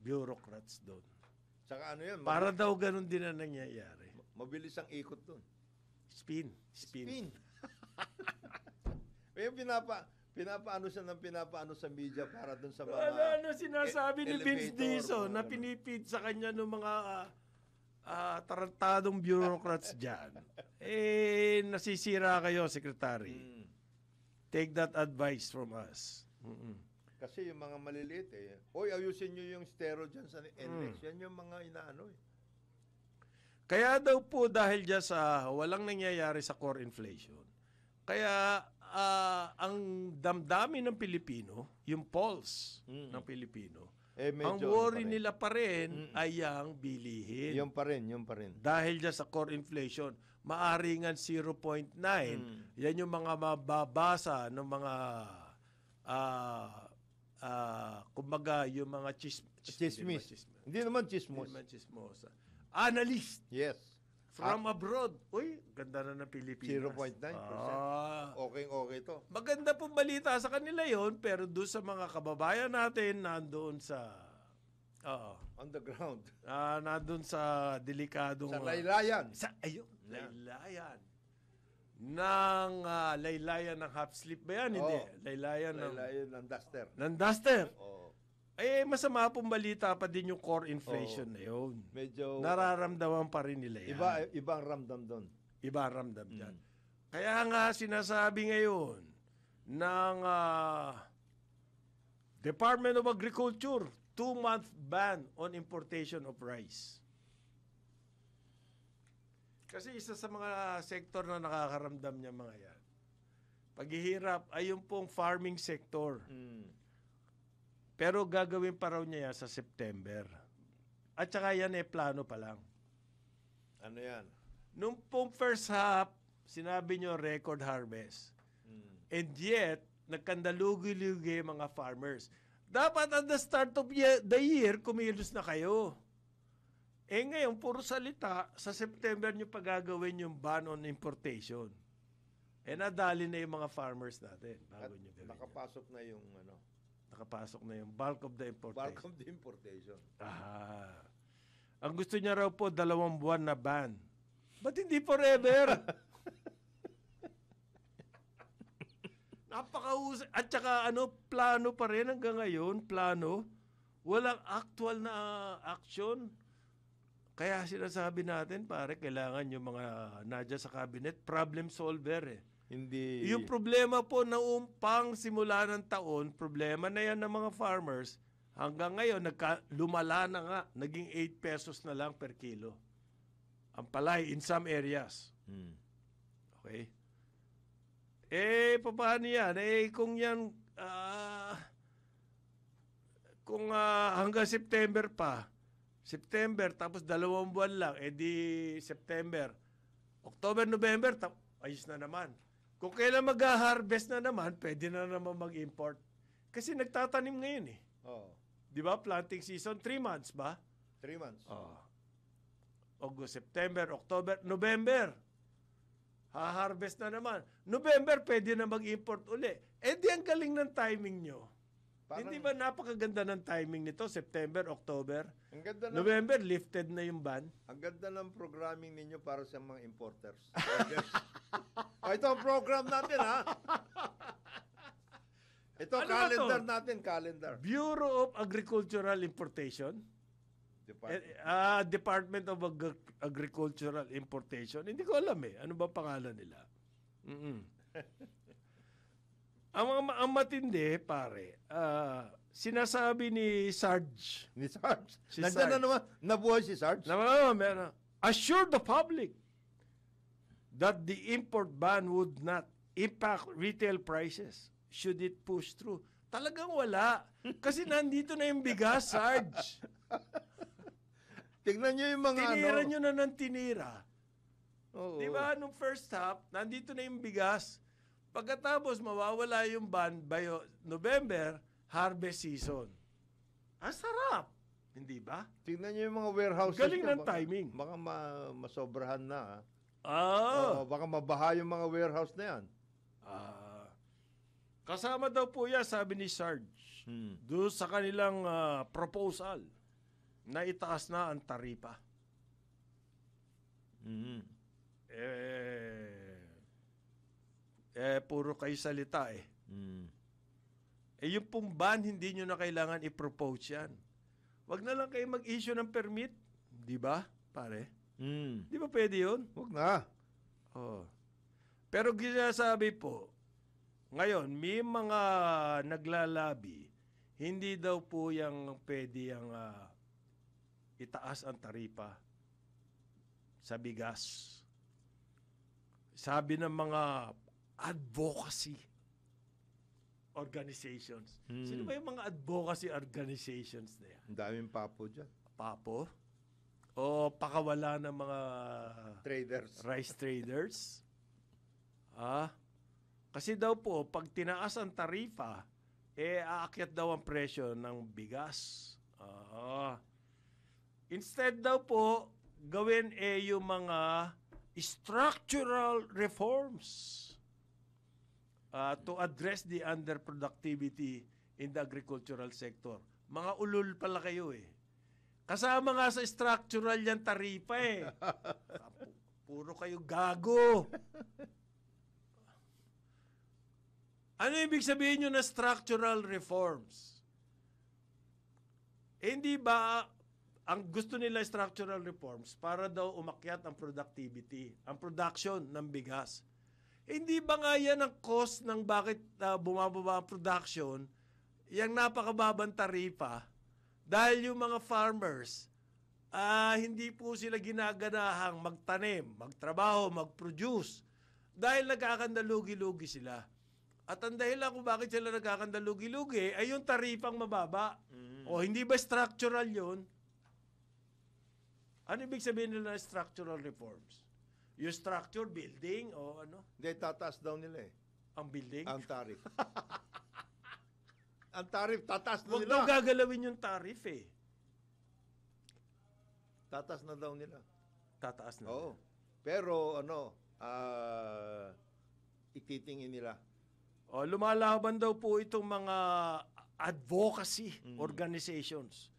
bureaucrats doon. Saka ano yan? Para daw ganun din ang nangyayari. Mabilis ang ikot doon. Spin. Yung pinapaano sa media para doon sa mga Ano sinasabi ni Vince elevator, Dizon na ano. pinipid sa kanya ng mga tarantadong bureaucrats dyan? Nasisira kayo, Secretary. Take that advice from us. Kasi yung mga maliliit eh. Oy, ayusin nyo yung stereo dyan sa index. Yan yung mga inaano eh. Kaya daw po dahil dyan sa walang nangyayari sa core inflation, kaya ang damdamin ng Pilipino, yung pulse ng Pilipino, ang worry nila pa rin ay ang bilihin. Yung pa rin. Dahil dyan sa core inflation, maaringan 0.9. Yan yung mga mababasa ng mga kumbaga yung mga Chismis. Hindi naman chismos. chismosa. Analyst Yes. from abroad. Uy, ganda na ng Pilipinas. 0.9%. Okay to. Maganda pong balita sa kanila yon, pero doon sa mga kababayan natin, nandoon sa On the ground. nandoon sa delikadong Sa laylayan. laylayan ng laylayan ng half sleep ba yan? Hindi. Laylayan Laylayan ng duster. ng duster. Oo. masama pong balita pa din yung core inflation na yun. Medyo Nararamdaman pa rin nila yan. ibang ramdam doon. Iba ang ramdam dyan. Kaya nga sinasabi ngayon ng Department of Agriculture, 2-month ban on importation of rice. Kasi isa sa mga sektor na nakakaramdam niya mga yan. Paghihirap ay yung pong farming sector. Pero gagawin pa raw niya yan sa September. At saka yan plano pa lang. Ano yan? Nung pong first half, sinabi nyo record harvest. And yet, nagkandalugi-lugi mga farmers. Dapat at the start of the year, kumilos na kayo. Ngayon, puro salita, sa September nyo pagagawin yung ban on importation. Nadali na yung mga farmers natin bago nyo gawin. Nakapasok na yung Nakapasok na yung bulk of the importation. bulk of the importation. Ang gusto niya raw po, 2 buwan na ban. Ba't hindi forever? Napakahusay. At saka plano pa rin hanggang ngayon, plano. Walang actual na action. Kaya sinasabi natin, pare, kailangan yung mga nadya sa cabinet, problem solver Hindi. Yung problema po na umpang simula ng taon, problema na yan ng mga farmers, hanggang ngayon, lumala na nga, naging 8 pesos na lang per kilo. Ang palay in some areas. Okay? Paano yan? Kung yan, kung hanggang September pa, September, tapos 2 buwan lang, di September, October, November, ayos na naman. Kung kailan mag-harvest na naman, pwede na naman mag-import. Kasi nagtatanim ngayon Di ba? Planting season, 3 months ba? 3 months. August, September, October, November. Ha-harvest na naman. November, pwede na mag-import uli. Di ang galing ng timing nyo. Hindi ba napakaganda ng timing nito? September, October, Ang ganda November, lifted na yung ban. Ang ganda ng programming ninyo para sa mga importers. Ito ang program natin, ha? Ito, Ano ba calendar to? natin, calendar. Bureau of Agricultural Importation. Department of Agricultural Importation. Hindi ko alam Ano ba pangalan nila? Ang matindi, pare, sinasabi ni Sarge. Ni Sarge. Si Nandiyan na Sarge. naman, nabuhay si Sarge. Meron. Assure the public that the import ban would not impact retail prices should it push through. Talagang wala. Kasi nandito na yung bigas, Sarge. Tignan nyo yung mga Tinira nyo na ng tinira. Oo. Di ba? Nung first half, nandito na yung bigas. Pagkatapos, mawawala yung ban by November, harvest season. Ang sarap. Hindi ba? Tignan nyo yung mga warehouses. Galing nyo. ng timing. Baka masobrahan na. Ah. Baka mabaha yung mga warehouse na yan. Kasama daw po yan, sabi ni Sarge, doon sa kanilang proposal na itaas na ang taripa. Puro kayo salita yung pong ban, hindi nyo na kailangan i-propose yan. Wag na lang kayo mag-issue ng permit. Di ba, pare? Di ba pwede yun? Huwag na. Pero ginasabi po, ngayon, may mga naglalabi, hindi daw po yung pwede yung itaas ang taripa sa bigas. Sabi ng mga advocacy organizations. Sino ba yung mga advocacy organizations na yan? Ang daming papo dyan. Papo? O pakawala ng mga Traders. rice traders? Kasi daw po, pag tinaas ang tarifa, aakyat daw ang presyo ng bigas. Instead daw po, gawin yung mga structural reforms to address the underproductivity in the agricultural sector. Mga ulul pala kayo Kasama nga sa structural yan tarifa Puro kayo gago. Ano ibig sabihin nyo na structural reforms? hindi ba ang gusto nila structural reforms para daw umakyat ang productivity, ang production ng bigas. Hindi ba nga yan ang cost ng bakit bumababa ang production, yung napakababang taripa, dahil yung mga farmers, hindi po sila ginaganahang magtanim, magtrabaho, mag-produce, dahil nagkakandalugi-lugi sila. At ang dahilan kung bakit sila nagkakandalugi-lugi ay yung taripang mababa. O hindi ba structural yun? Ano ibig sabihin nila ng structural reforms? Yung structure, building, o ano? Hindi, tataas daw nila eh. Ang building? Ang tarif. Ang tarif, tataas na Huwag nila. daw gagalawin yung tarif eh. Tataas na daw nila. Tataas na. Oo. Pero ititingin nila. O, lumalaban daw po itong mga advocacy organizations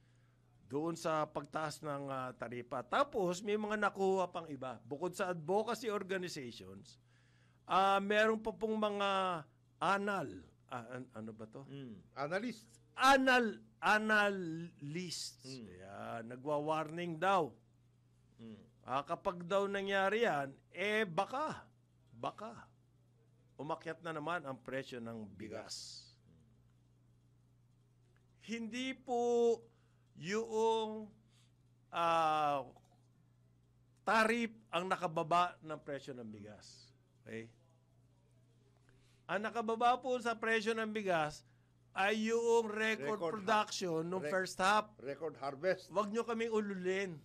doon sa pagtaas ng taripa. Tapos, may mga nakuha pang iba. Bukod sa advocacy organizations, meron pa pong mga anal. Ano ba to? Analyst. Analysts. Ayan, nagwa-warning daw. Kapag daw nangyari yan, baka umakyat na naman ang presyo ng bigas. Hindi po yung tarif ang nakababa ng presyo ng bigas. Okay? Ang nakababa po sa presyo ng bigas ay yung record production ng first half. Record harvest. Huwag nyo kaming ululin.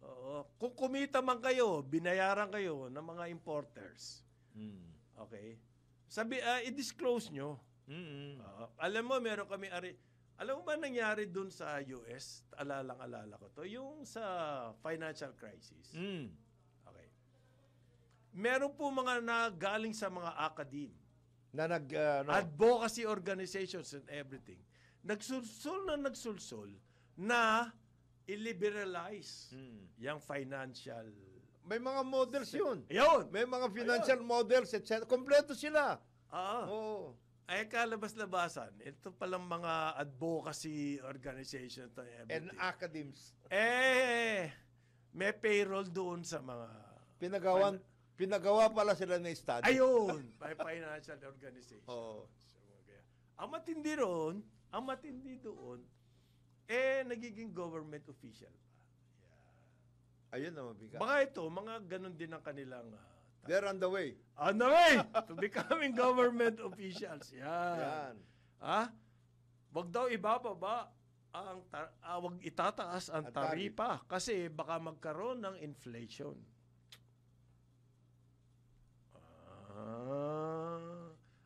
Oo. Kung kumita man kayo, binayaran kayo ng mga importers. Okay? I-disclose nyo. Alam mo, meron kami alam mo ba nangyari dun sa US? Alala ko to. Yung sa financial crisis. Okay. Meron po mga nagaling sa mga academe. Na Advocacy organizations and everything. Nagsulsol na i-liberalize yung financial. may mga models yun. Ayun. May mga financial models, etc. Kompleto sila. Oo. Ay kalabas-labasan, ito palang mga advocacy organizations And academics. May payroll doon sa mga Pinagawa pala sila ng study. ayun, may financial organization. Oo. Ang matindi doon, nagiging government official pa. Ayun na mabigat. Baka ito, mga ganun din ang kanilang They're on the way. on the way to becoming government officials. Yan. Yan. Wag daw ibababa wag itataas ang Ang tarif. taripa kasi baka magkaroon ng inflation.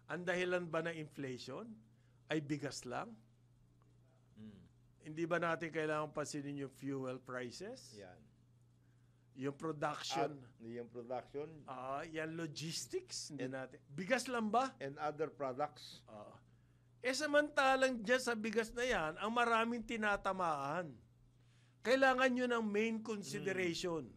Ang dahilan ba ng inflation ay bigas lang? Hindi ba natin kailangan pansinin yung fuel prices? Yan. Yung production? Yung production Yan logistics? Hindi natin. Bigas lang ba? and other products. Samantalang dyan sa bigas na yan, ang maraming tinatamaan. Kailangan nyo ng main consideration.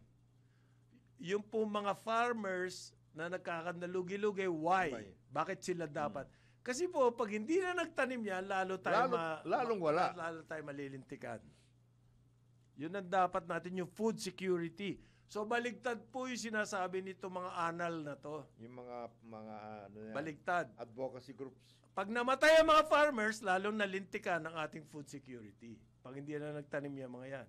Yung po mga farmers na nagkakandalugi-lugi, why? Bakit sila dapat? Kasi po, pag hindi na nagtanim yan, lalo tayo malilintikan. Yun ang dapat natin, yung food security. So, baligtad po yung sinasabi nito mga anal na to. Yung mga Baligtad. advocacy groups. Pag namatay ang mga farmers, lalong nalintikan ang ating food security. Pag hindi na nagtanim yung mga yan.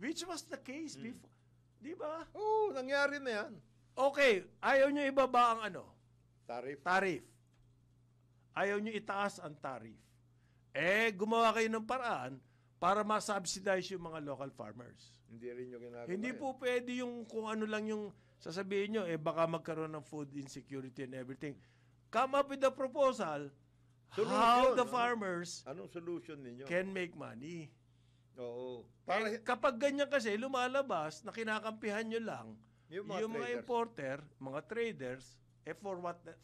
Which was the case before. Di ba? Oo, nangyari na yan. Okay, ayaw nyo ibaba ang Tarif. Ayaw nyo itaas ang tarif. Gumawa kayo ng paraan para ma-subsidize yung mga local farmers. Hindi rin yung ginagawa. Hindi po pwede yung kung ano lang yung sasabihin nyo, baka magkaroon ng food insecurity and everything. Come up with a proposal how the farmers Anong solution ninyo? can make money. Oo. Kapag ganyan kasi, lumalabas na kinakampihan nyo lang Yung yung mga mga importer, mga traders,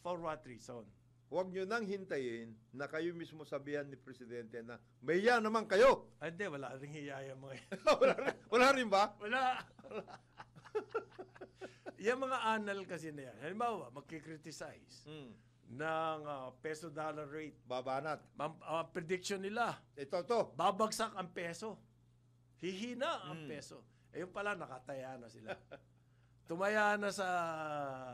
for what reason? Huwag nyo nang hintayin na kayo mismo sabihan ni Presidente na may yan naman kayo. Hindi, wala rin hiyaya mga yan. Wala rin ba? Wala. Yung mga anal kasi na yan, halimbawa, magkikriticize ng peso-dollar rate. Babanat. Prediction nila, Ito. babagsak ang peso. hihina ang peso. Yung pala, nakataya na sila. Tumaya na sa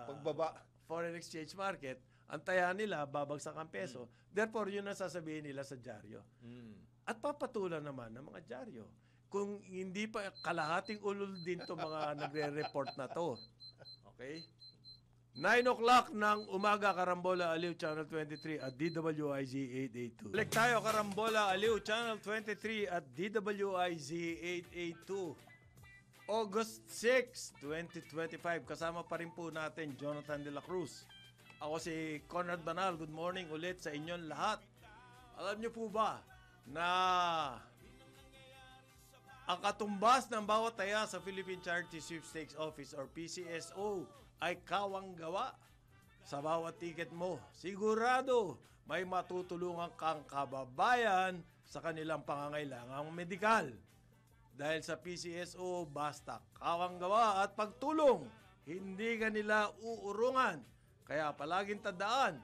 Pagbaba. foreign exchange market, ang taya nila, babagsak ang peso. Therefore, yun ang sasabihin nila sa dyaryo. At papatulan naman ng mga dyaryo. Kung hindi pa kalahating ulol din to mga nagre-report na to. Okay? 9 o'clock ng umaga, Karambola Aliw, Channel 23 at DWIZ 882. Balik tayo, Karambola Aliw, Channel 23 at DWIZ 882. August 6, 2025. Kasama pa rin po natin Jonathan De La Cruz. Ako si Conrad Banal. Good morning ulit sa inyong lahat. Alam niyo po ba na ang katumbas ng bawat taya sa Philippine Charity Sweepstakes Office or PCSO ay kawang gawa sa bawat ticket mo. Sigurado may matutulungan kang kababayan sa kanilang pangangailangang medikal. Dahil sa PCSO, basta kawang gawa at pagtulong, hindi ka nila uurungan. Kaya palaging tandaan,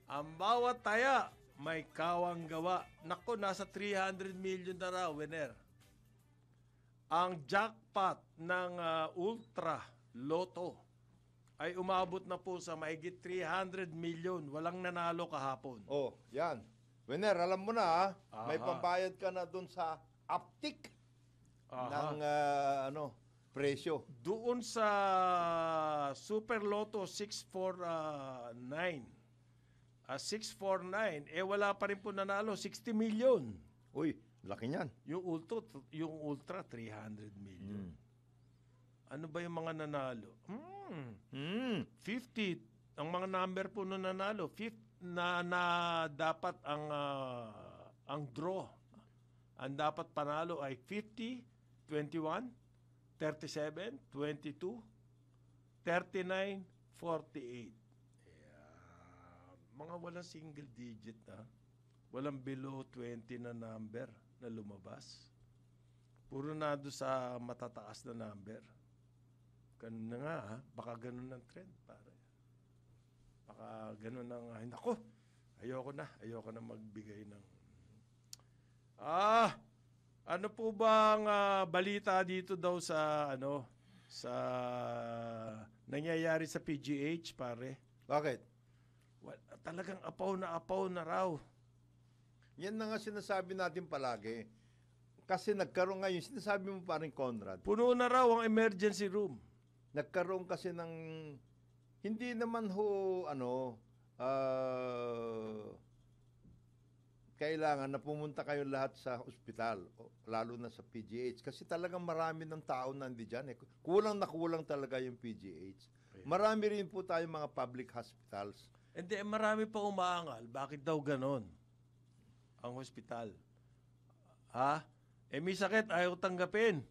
ang bawat taya may kawang gawa. Naku, nasa 300 million na raw, winner. Ang jackpot ng Ultra Lotto ay umabot na po sa mahigit 300 million. Walang nanalo kahapon. Oh, yan. Winner, alam mo na, may pambayad ka na dun sa uptick ng presyo. Doon sa Super Lotto 649, 649, wala pa rin po nanalo, 60 million. Uy, laki niyan. Yung Ultra 300 million. Ano ba yung mga nanalo? 50. Ang mga number po nung nanalo, 50 na dapat ang draw. Ang dapat panalo ay 50, 21, 37, 22, 39, 48. Mga walang single digit walang below 20 na number na lumabas. Puro na doon sa matataas na number. Ganun na nga, baka ganun ang trend, pare. Baka ganun ang, nako, ayoko na magbigay ng... ano po bang balita dito daw sa, sa nangyayari sa PGH, pare? Bakit? Talagang apaw na raw. Yan na nga sinasabi natin palagi. Kasi nagkaroon ngayon, sinasabi mo pa rin, Conrad. Puno na raw ang emergency room. Nagkaroon kasi ng, hindi naman kailangan na pumunta kayo lahat sa ospital, lalo na sa PGH. Kasi talagang marami ng tao nandiyan. Kulang na kulang talaga yung PGH. Marami rin po tayong mga public hospitals. Hindi, marami pa umaangal. Bakit daw ganon ang hospital? May sakit, ayaw tanggapin.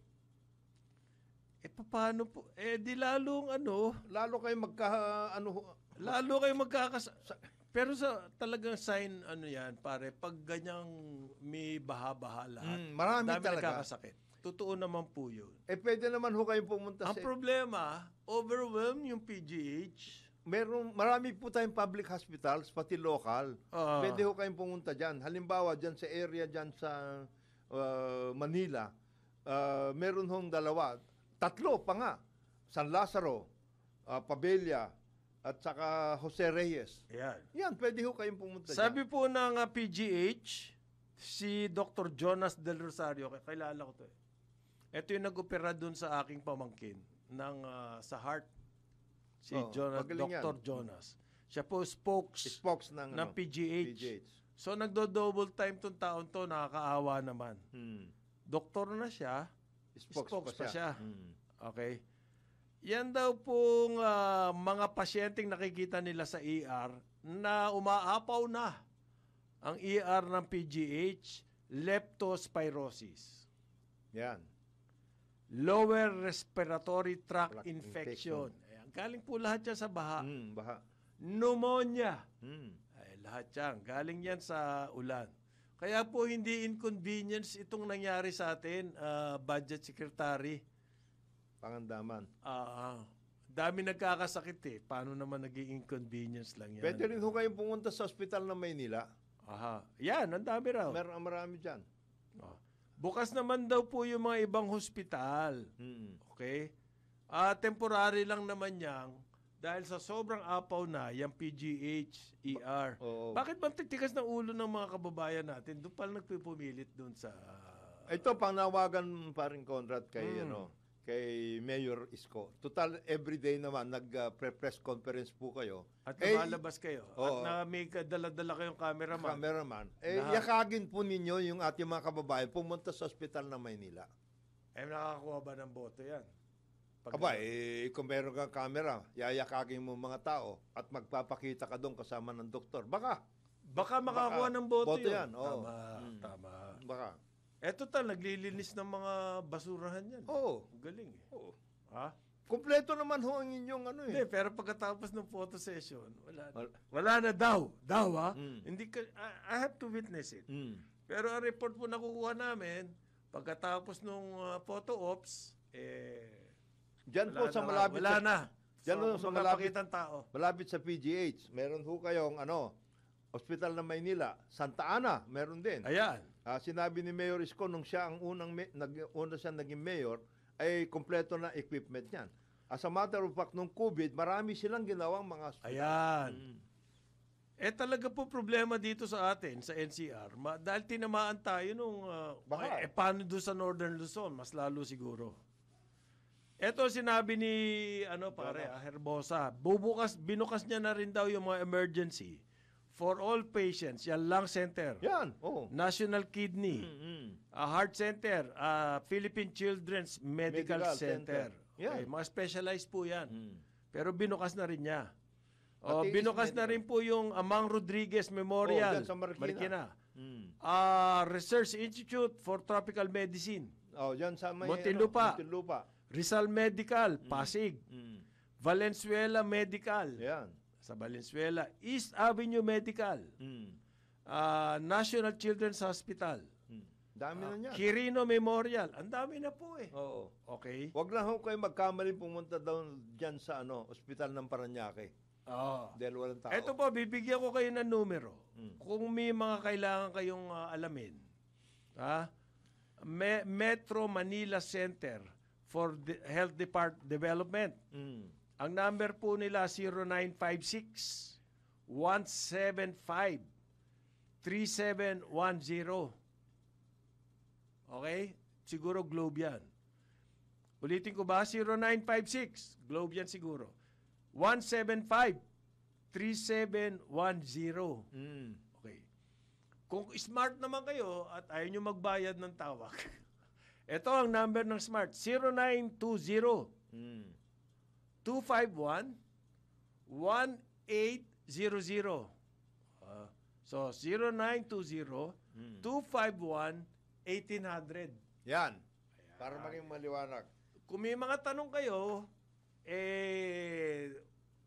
Paano po? Di lalong Lalo kayo pero sa talagang sign, yan, pare, pag ganyang may baha-baha lahat, marami dami talaga. nagkakasakit. Totoo naman po yun. Pwede naman ho kayong pumunta Ang problema, overwhelm yung PGH. Marami po tayong public hospitals, pati local. Pwede ho kayong pumunta dyan. Halimbawa, dyan sa area, dyan sa Manila, meron hong 2, 3 pa nga. San Lazaro, Pabella, at saka Jose Reyes. Yan, pwede ho kayong pumunta Sabi po ng PGH, si Dr. Jonas Del Rosario, kilala ko to Ito yung nag-opera dun sa aking pamangkin sa heart. Si Dr. Jonas. Siya po spokes ng PGH. So nagdo-double time tong taon to, nakakaawa naman. Doktor na siya, spokes pa siya. Okay. Yan daw pong mga pasyenteng nakikita nila sa ER na umaapaw na ang ER ng PGH, leptospirosis. Yan. Lower respiratory tract infection. Ayan, galing po lahat yan sa baha. Baha. Pneumonia. Lahat yan. Galing yan sa ulan. Kaya po hindi inconvenience itong nangyari sa atin, Budget Secretary. Pangandaman. Dami nagkakasakit Paano naman naging inconvenience lang yan? Pwede rin ho kayong pumunta sa ospital ng Maynila. Yan, ang dami raw. Marami dyan. Bukas naman daw po yung mga ibang hospital. Mm. Okay? Temporary lang naman yang dahil sa sobrang apaw na yung PGH, ER. Oo. Bakit bang titigas ng ulo ng mga kababayan natin? Doon pala nagpipumilit doon sa... Ito, pangnawagan pa rin, Conrad, kay Mayor Isko. Total, everyday naman, nag-press conference po kayo. At lumalabas kayo. oo. At na may dala-dala kayong cameraman. Cameraman. Na- Yakagin po ninyo yung ating mga kababayan pumunta sa ospital ng Maynila. Nakakuha ba ng boto yan? Kung meron kang camera, yayakagin mo mga tao at magpapakita ka doon kasama ng doktor. Baka makakuha ng boto boto yun. yan, oo. Tama. Baka. Total, naglilinis ng mga basurahan yan. Oo. Ang galing eh. Oo. Ha? Kumpleto naman ho ang inyong Hindi, pero pagkatapos ng photo session, wala na daw. Daw, ha? Hindi ka, I have to witness it. Pero ang report po nakukuha namin, pagkatapos nung photo ops, Diyan po sa malapit wala na. Diyan po sa malapit, tao. malapit sa PGH, meron ho kayong Ospital ng Maynila, Santa Ana, meron din. Ayan. Sinabi ni Mayor Isko nung siya ang una siya naging mayor, ay kompleto na equipment niyan. As a matter of fact, nung COVID, marami silang ginawang mga ospital. Ayan. Talaga po problema dito sa atin, sa NCR. Dahil tinamaan tayo nung... Baha. Paano doon sa Northern Luzon? Mas lalo siguro. Ito sinabi ni Herbosa. Binukas niya na rin daw yung mga emergency for all patients. Yan, lung center. Yan, oo. National Kidney. Heart Center. Philippine Children's Medical Center. Okay, Yan. mga specialized po yan. Pero binukas na rin niya. Pati Binukas na medical. rin po yung Amang Rodriguez Memorial. dyan sa Marikina. Research Institute for Tropical Medicine. Diyan sa may Muntinlupa. Muntinlupa. Rizal Medical, Pasig. Valenzuela Medical, Yan. sa Valenzuela. East Avenue Medical. National Children's Hospital. Dami na niyan. Quirino Memorial. Ang dami na po eh. Oo. Okay? Wag lang ho kayo magkamali pumunta daw diyan sa Ospital ng Parañaque. Dahil walang tao. Ito po, bibigyan ko kayo ng numero. Kung may mga kailangan kayong alamin. Metro Manila Center for Health Development. Ang number po nila 0956 175 3710. Okay? Siguro Globe yan. Ulitin ko ba? 0956. Globe yan siguro. 175 3710. Okay. Kung smart naman kayo at ayaw nyo magbayad ng tawag, ito ang number ng smart. 0920 251 1800. So 0920 251 1800. Yan. Para maging maliwanag. Kung may mga tanong kayo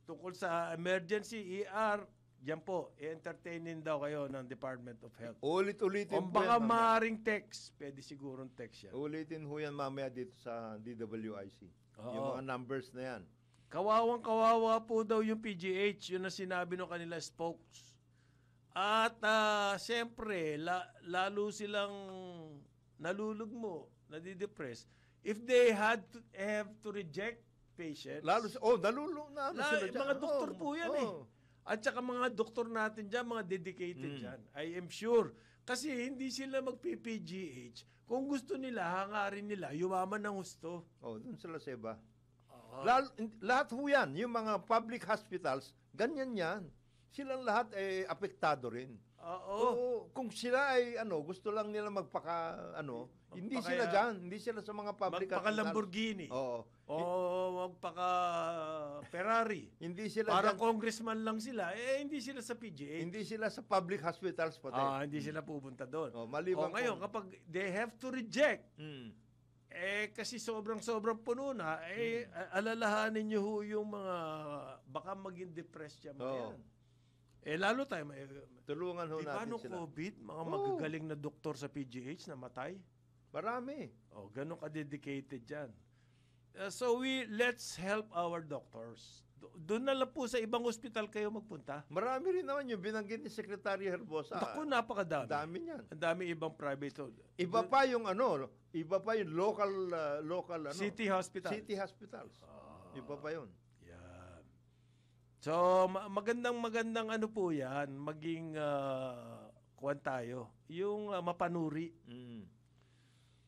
tungkol sa emergency ER, diyan po, i-entertainin daw kayo ng Department of Health. Ulit-ulitin Kung po baka yan, mamaya. maaaring text, pwede sigurong text yan. Ulitin ho yan mamaya dito sa DWIC. Oo. Yung mga numbers na yan. Kawawang-kawawa po daw yung PGH, yun ang sinabi ng kanila spokes. At siyempre, lalo silang nalulugmo, nadidepress. If they have to reject patients, nalulung na sila dyan. mga doktor po yan eh. At saka mga doktor natin dyan, mga dedicated dyan. I am sure. Kasi hindi sila mag-PPGH. Kung gusto nila, hangarin nila, yumaman ng husto. Dun sila sa iba. Lahat ho yan, yung mga public hospitals, ganyan yan. Silang lahat apektado rin. Oo. Kung sila ay gusto lang nila hindi sila diyan, hindi sila sa mga public hospitals. Magpaka-Lamborghini. Oo. O magpaka-Ferrari. Hindi sila Parang dyan, congressman lang sila. Hindi sila sa PGH. hindi sila sa public hospitals pati. Hindi sila pupunta doon. Maliban Ngayon, kapag they have to reject, Mm. kasi sobrang puno na, alalahanin nyo ho yung mga, baka maging depressed yan. Oo. Lalo tayo, Tulungan ho natin paano sila. COVID, mga magagaling na doktor sa PGH na matay? Marami. Ganun ka-dedicated dyan. So let's help our doctors. Doon na lang po sa ibang ospital kayo magpunta. Marami rin naman yung binanggit ni Secretary Herbosa. Naku, napakadami. Ang dami niyan. Ang dami ibang private. Iba pa yung local City hospital. City hospitals. Iba pa yun. Yan. So, magandang ano po yan, maging kuwan tayo. Yung mapanuri. Mm.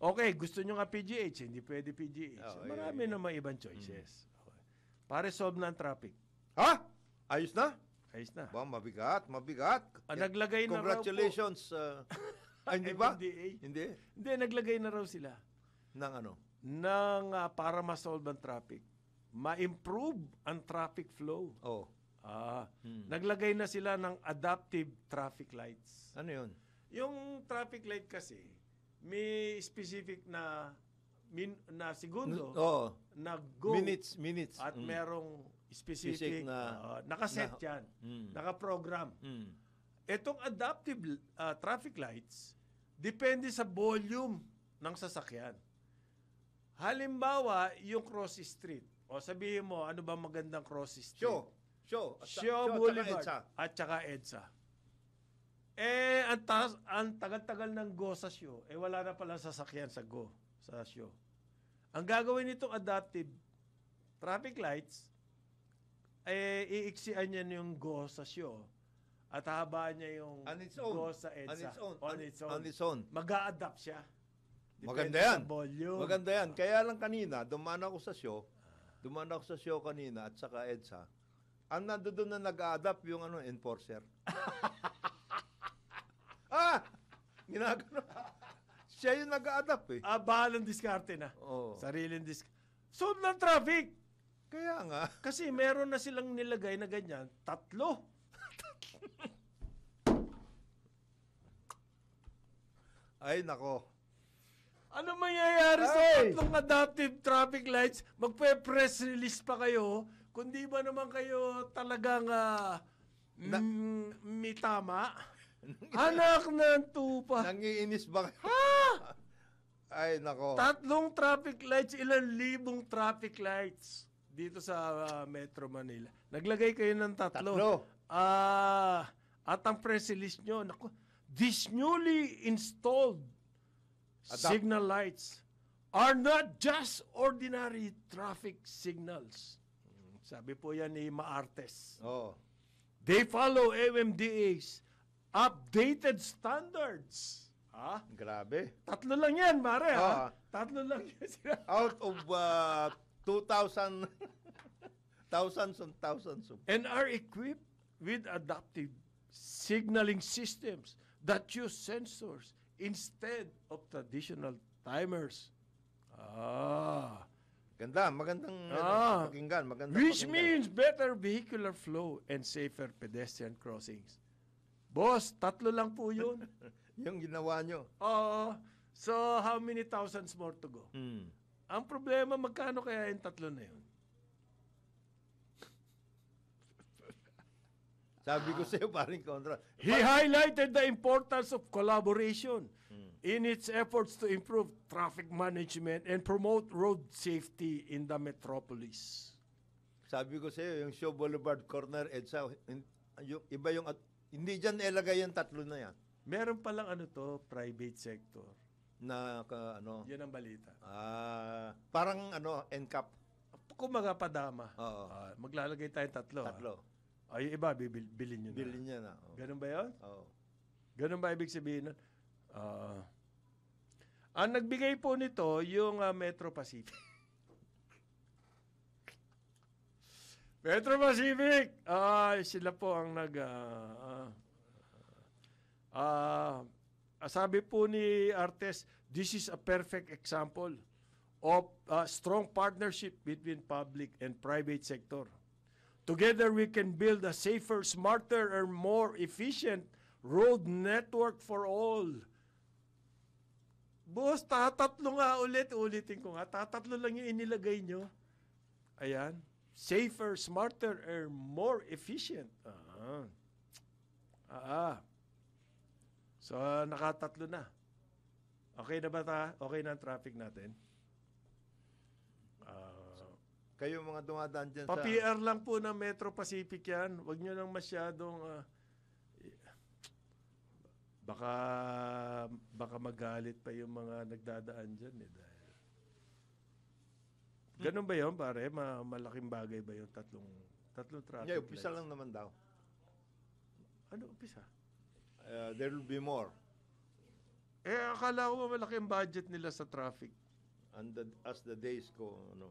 Okay, gusto nyo nga PGH, hindi pwede PGH. Oh, Marami naman ibang choices. Okay. Para solve na ang traffic. Ha? Ayos na? Ayos na. Ba, mabigat. Naglagay na raw po. Congratulations. Hindi ba? MMDA. Hindi. Hindi, naglagay na raw sila Nang ano? para ma-solve ang traffic. Ma-improve ang traffic flow. Oh. Naglagay na sila ng adaptive traffic lights. Ano yun? Yung traffic light kasi, may specific na segundo na go. Minutes. At merong specific na nakaset yan. Nakaprogram. Itong adaptive traffic lights, depende sa volume ng sasakyan. Halimbawa, yung cross street. O sabihin mo, ano ba magandang cross street? Shaw Boulevard at saka EDSA. Ang tagal-tagal ng go sa Shaw, wala na pala sasakyan sa Shaw. Ang gagawin nitong adaptive traffic lights, iiksian niya yung go sa Shaw at hahabaan niya yung go sa EDSA. On its own. Mag-a-adapt siya. Maganda yan. Maganda yan. Kaya lang kanina, dumaan ako sa Shaw kanina at saka EDSA. Ang nandoon na nag-a-adapt yung enforcer. Ginagano. Siya yung nag-a-adapt eh. Bahalang diskarte na. Oo. Sariling diskarte. Solve ng traffic. Kaya nga. Kasi meron na silang nilagay na ganyan, 3. Ay, nako. Ano mangyayari sa 3 adaptive traffic lights? Magpe-press release pa kayo? Kundi ba naman kayo talagang may tama? Anak ng tupa. Nangiinis ba kayo? Ay, nako. 3 traffic lights, ilang libong traffic lights dito sa Metro Manila. Naglagay kayo ng 3. At ang press release nyo, naku, these newly installed signal lights are not just ordinary traffic signals. Sabi po yan ni Maartes. They follow MMDA's updated standards. Grabe. 3 lang yan, pare. 3 lang yan sila. Out of 2,000 thousands and thousands of. And are equipped with adaptive signaling systems that use sensors instead of traditional timers. Magandang pakinggan. Which means better vehicular flow and safer pedestrian crossings. Boss, 3 lang po yun. Yung ginawa nyo. So, how many thousands more to go? Ang problema, magkano kaya yung 3 na yun? Sabi ko sa'yo, paring kontra. He highlighted the importance of collaboration in its efforts to improve traffic management and promote road safety in the metropolis. Sabi ko sa'yo, yung Shaw Boulevard Corner, EDSA, yung iba yung, hindi dyan ilagay yung 3 na yan. Meron palang private sector. Yan ang balita. Parang NCAP. Kung padama. Maglalagay tayong 3. Yung iba, bilhin nyo na. Bilhin niya na. Ganun ba yun? Oo. Ganun ba ibig sabihin nun? Ang nagbigay po nito, yung Metro Pacific. Metro Pacific! Sila po ang sabi po ni Artes, this is a perfect example of strong partnership between public and private sector. Together, we can build a safer, smarter, and more efficient road network for all. Boss, 3 nga ulitin ko nga. 3 lang yung inilagay nyo. Ayan. Safer, smarter, and more efficient. So, naka-3 na. Okay na ba Okay na ang traffic natin? Kayo mga dumadaan dyan sa... Pa-PR lang po ng Metro Pacific yan. Huwag nyo lang masyadong... baka magalit pa yung mga nagdadaan dyan. Dahil... Ganun ba yun, pare? Malaking bagay ba yung tatlong traffic Yeah, umpisa lights? lang naman daw. Ano umpisa? There will be more. Akala ko malaking budget nila sa traffic. And as the days go, ano.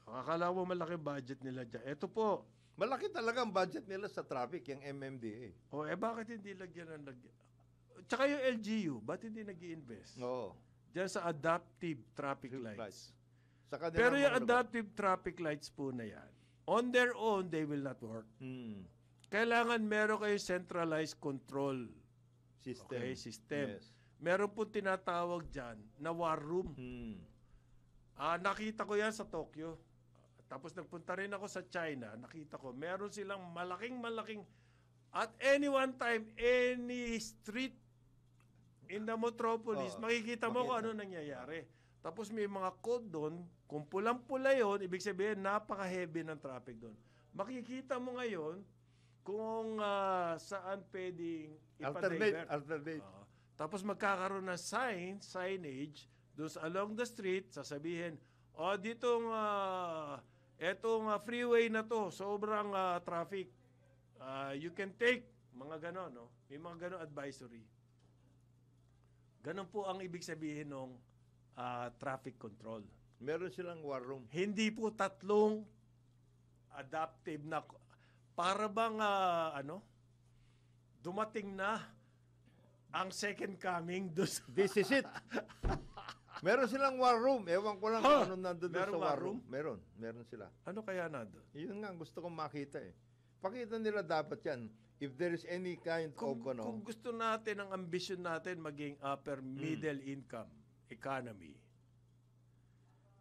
Akala ko malaking budget nila dyan. Ito po. Malaki talaga ang budget nila sa traffic, yung MMDA. Bakit hindi lagyan ng lagyan? Tsaka yung LGU, ba't hindi nag-i-invest? Oo. Diyan sa adaptive traffic lights. Sa kanila Pero yung mga lugar. adaptive traffic lights po na yan, on their own, they will not work. Kailangan meron kayong centralized control. System. Okay, system. Yes. Meron po tinatawag dyan na war room. Nakita ko yan sa Tokyo. Tapos nagpunta rin ako sa China. Nakita ko, meron silang malaking at any one time, any street in the metropolis, makikita mo kung ano nangyayari. Tapos may mga code doon, kung pulang-pula yun, ibig sabihin, napaka-heavy ng traffic doon. Makikita mo ngayon kung saan pwedeng ipa-divert. Alternate. Tapos magkakaroon ng signage doon along the street, sasabihin, ditong etong freeway na to, sobrang traffic. You can take, mga ganon, no? May mga ganon advisory. Ganon po ang ibig sabihin ng traffic control. Meron silang war room. Hindi po tatlong adaptive na, para bang, dumating na ang second coming doon. This is it. Meron silang war room. Ewan ko lang kung ano nandun doon sa war room. Meron sila. Ano kaya nandun? Yun nga, gusto kong makita eh. Pakita nila dapat yan. If there is any kind of, Kung gusto natin, ang ambisyon natin maging upper middle income economy,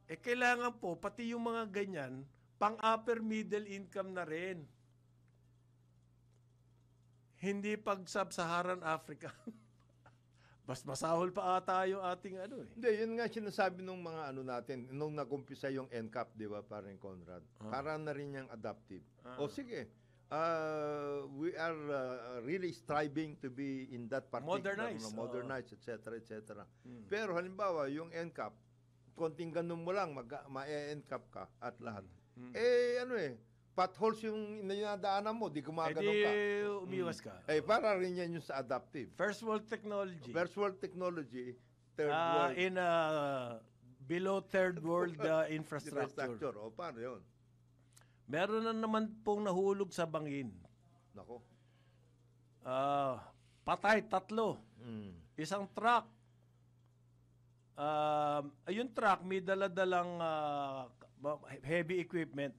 kailangan po, pati yung mga ganyan, pang upper middle income na rin. Hindi pag sub-Saharan Africa. Mas masahol pa ata yung ating Hindi, yun nga sinasabi nung mga natin, nung nagumpisa yung NCAP, di ba, parang Conrad. Para na rin yung adaptive. O sige, we are really striving to be in that particular, modernized, etc., etc. Pero halimbawa, yung NCAP, konting ganun mo lang, ma-NCAP ka at lahat. Potholes yung inadaanan mo, di gumagano ka. Umiwas ka. Para rin yan yung sa adaptive. First world technology. First world technology, third world. Below third world infrastructure. O, paano yun? Meron na naman pong nahulog sa bangin. Nako. Patay, 3. Isang truck. Yung truck, may dala-dalang heavy equipment.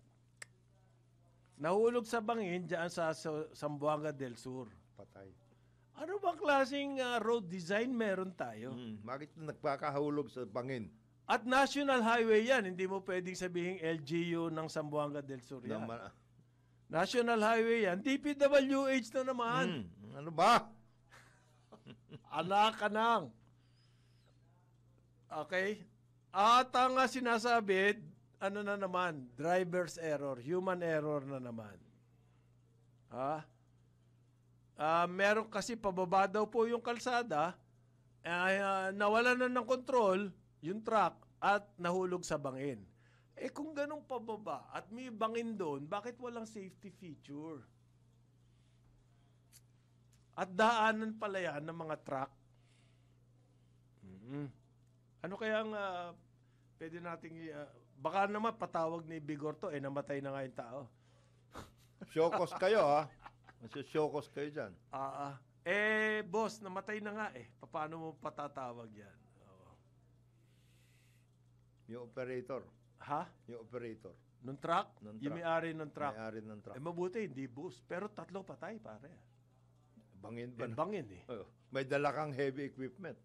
Nahulog sa bangin dyan sa Zamboanga del Sur. Patay. Ano bang klaseng road design meron tayo? Bakit nagpakahulog sa bangin? At national highway yan. Hindi mo pwedeng sabihin LGU ng Zamboanga del Sur yan. National highway yan. DPWH na naman. Ano ba? Anak ka nang. Okay? At ang sinasabi, na naman, driver's error, human error na naman. Meron kasi pababa daw po yung kalsada, nawala na ng control yung truck at nahulog sa bangin. Kung ganun pababa at may bangin doon, bakit walang safety feature? At daanan pala yan ng mga truck. Ano kayang pwede nating... baka naman patawag ni Bigor to, namatay na nga yung tao. Shokos kayo, ha? Shokos kayo dyan. Boss, namatay na nga Paano mo patatawag yan? Yung operator. Ha? Yung operator. Nung truck? Nung Yung truck. may-ari ng truck. May-ari ng truck. Mabuti, hindi boost. Pero 3 patay, pare. Bangin ba? Bangin May dala kang heavy equipment.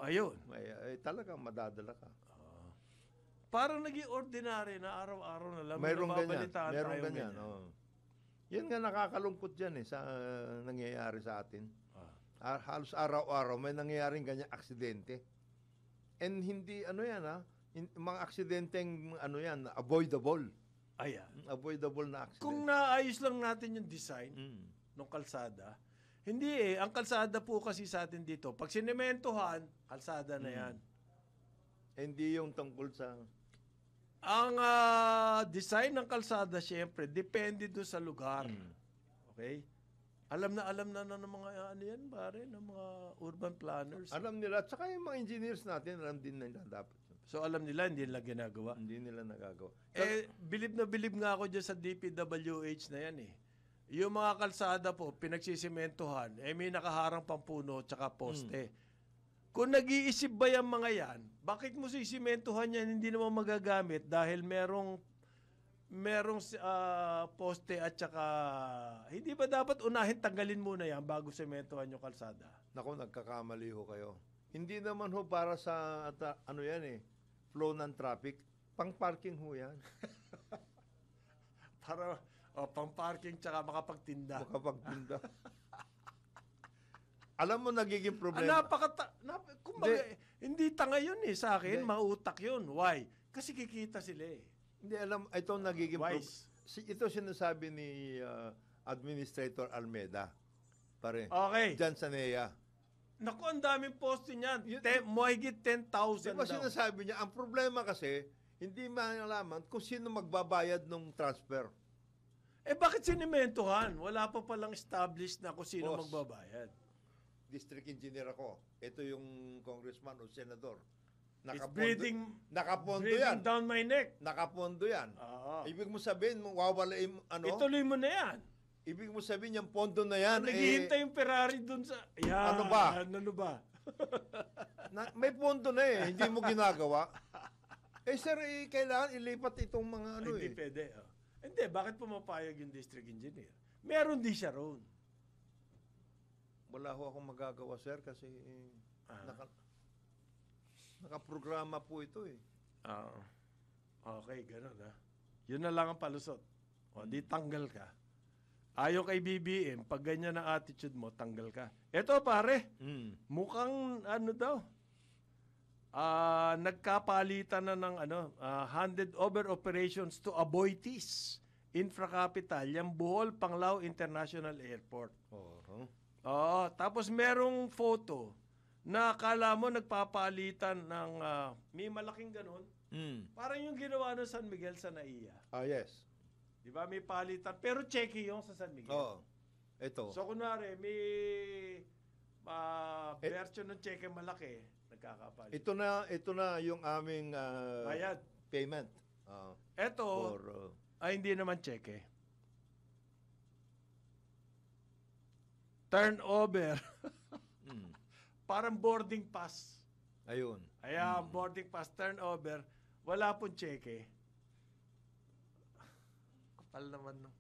Ayun. Talagang madadala ka. Parang naging ordinary na araw-araw na lang. Mayroong ganyan. Mayroong ganyan. Yan nga nakakalungkot dyan sa nangyayari sa atin. Halos araw-araw may nangyayaring ganyang aksidente. And hindi, mga aksidenteng ano yan, avoidable. Ayan. Avoidable na accident. Kung naayos lang natin yung design Mm. ng kalsada, hindi ang kalsada po kasi sa atin dito, pag sinementohan, kalsada na yan. Hindi yung tungkol sa... Ang design ng kalsada, syempre, depende doon sa lugar. Okay? Alam na ng mga ano yan, pare, ng mga urban planners. Alam nila, at saka yung mga engineers natin, alam din nila dapat. So alam nila, hindi nila ginagawa. Hindi nila nagagawa. Bilib na bilib nga ako dyan sa DPWH na yan eh. Yung mga kalsada po, pinagsisimentohan, may nakaharang pang puno tsaka poste. Kung nag-iisip ba yung mga yan, bakit mo sisimentohan yan hindi naman magagamit dahil merong poste at tsaka hindi ba dapat unahin tanggalin muna yan bago sementohan yung kalsada? Naku, nagkakamali ho kayo. Hindi naman ho para sa ano yan eh, flow ng traffic. Pang-parking ho yan. Para pang-parking tsaka makapagtinda. Makapagtinda. Alam mo, nagiging problema. Kumbaga, hindi tanga yun eh sa akin, Hindi. mautak yun. Why? Kasi kikita sila eh. Hindi, alam, ito nagiging Wise. Ito sinasabi ni Administrator Almeda. Pare. Okay. Diyan sa NEA. Naku, ang daming poste niyan. Yun- Mahigit 10,000 Di ba daw. sinasabi niya, ang problema kasi, hindi malalaman kung sino magbabayad ng transfer. Bakit sinimentohan? Wala pa palang established na kung sino Boss. magbabayad. District engineer ako. Ito yung congressman o senador. It's breathing Nakapondo yan. down my neck. Nakapondo yan. Oo. Ibig mo sabihin, wawala yung ano? Ituloy mo na yan. Ibig mo sabihin, yung pondo na yan, Naghihintay yung Ferrari dun sa... Yan. Ano ba? Ano ba? may pondo na eh. Hindi mo ginagawa. Sir, kailangan ilipat itong mga ano Hindi eh. pwede. Hindi, bakit pumapayag yung district engineer? Meron din siya roon. Wala ho akong magagawa, sir, kasi nakaprograma po ito eh. Okay, ganun ha. Yun na lang ang palusot. Di tanggal ka. Ayaw kay BBM, pag ganyan ang attitude mo, tanggal ka. Eto pare, mukhang ano daw, nagkapalitan na ng handed over operations to Aboitiz, Infracapital, yung Bohol Panglao International Airport. Tapos merong photo na akala mo nagpapalitan ng may malaking ganun. Parang yung ginawa ng San Miguel sa NAIA. Yes. Di ba? May palitan. Pero cheque yung sa San Miguel. Oo. Ito. So, kunwari, may version ng cheque malaki, nagkakapalit. Ito na yung aming Bayad. payment. Ito, hindi naman cheque. Turnover. Parang boarding pass. Ayun. Boarding pass, turnover, wala pong cheque. Kapal naman no.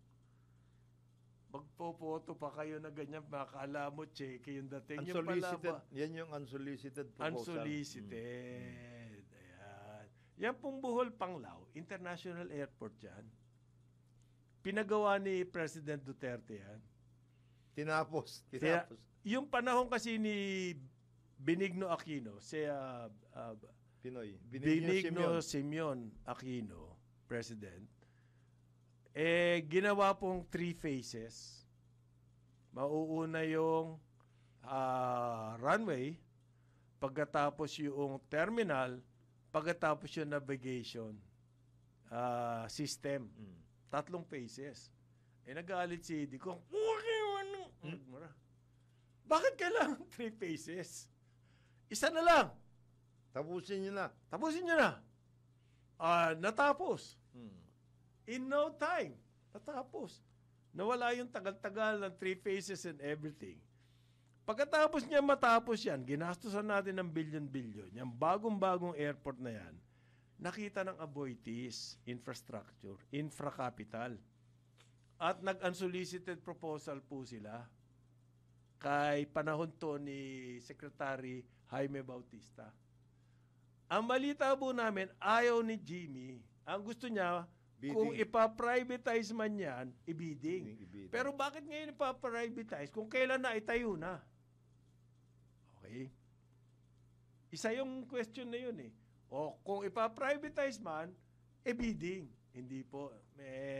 Magpo-photo pa kayo na ganyan, makakala mo cheque yung dating. Unsolicited. Yan yung unsolicited proposal. Unsolicited. Ayan. Yan pong Bohol Panglao, International Airport yan. Pinagawa ni President Duterte yan. Tinapos. Yung panahon kasi ni Benigno Aquino, Pinoy. Benigno Simeon Aquino, President, ginawa pong 3 phases. Mauuna yung runway, pagkatapos yung terminal, pagkatapos yung navigation system. 3 phases. Nagalit si Eddie kung, bakit kailangan 3 phases? Isa na lang. Tapusin nyo na. Tapusin nyo na. Natapos. In no time. Natapos. Nawala yung tagal-tagal ng 3 phases and everything. Pagkatapos niya matapos yan, ginastusan natin ng billion-billion. Yung bagong-bagong airport na yan, nakita ng Aboitiz Infrastructure, Infracapital. At nag-unsolicited proposal po sila kay panahon to ni Secretary Jaime Bautista. Ang balita po namin, ayaw ni Jimmy. Ang gusto niya, Bidding. kung ipa-privatize man yan, ibidding. Ibidding. Pero bakit ngayon ipa-privatize kung kailan na itayo na? Okay? Isa yung question na yun eh. O kung ipa-privatize man, bidding. Hindi po.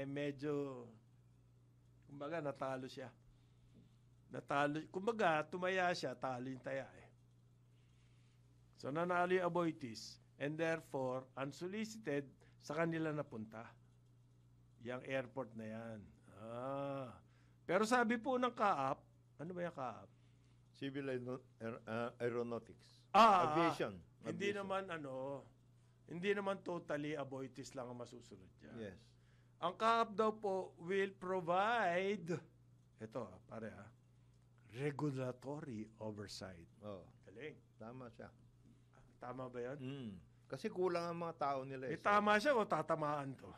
Medyo, kumbaga, natalo siya. Kumbaga, tumaya siya, talo yung taya eh. So, nanalo yung Aboitiz. And therefore, unsolicited, sa kanila napunta. Yang airport na yan. Pero sabi po ng CAAP, ano ba yung CAAP? Civil Aeronautics. Aviation. Hindi naman totally Aboitiz lang ang masusunod dyan. Yes. Ang CAAP daw po will provide, regulatory oversight. Galing. Tama siya. Tama ba yan? Kasi kulang ang mga tao nila. Tama siya o tatamaan to?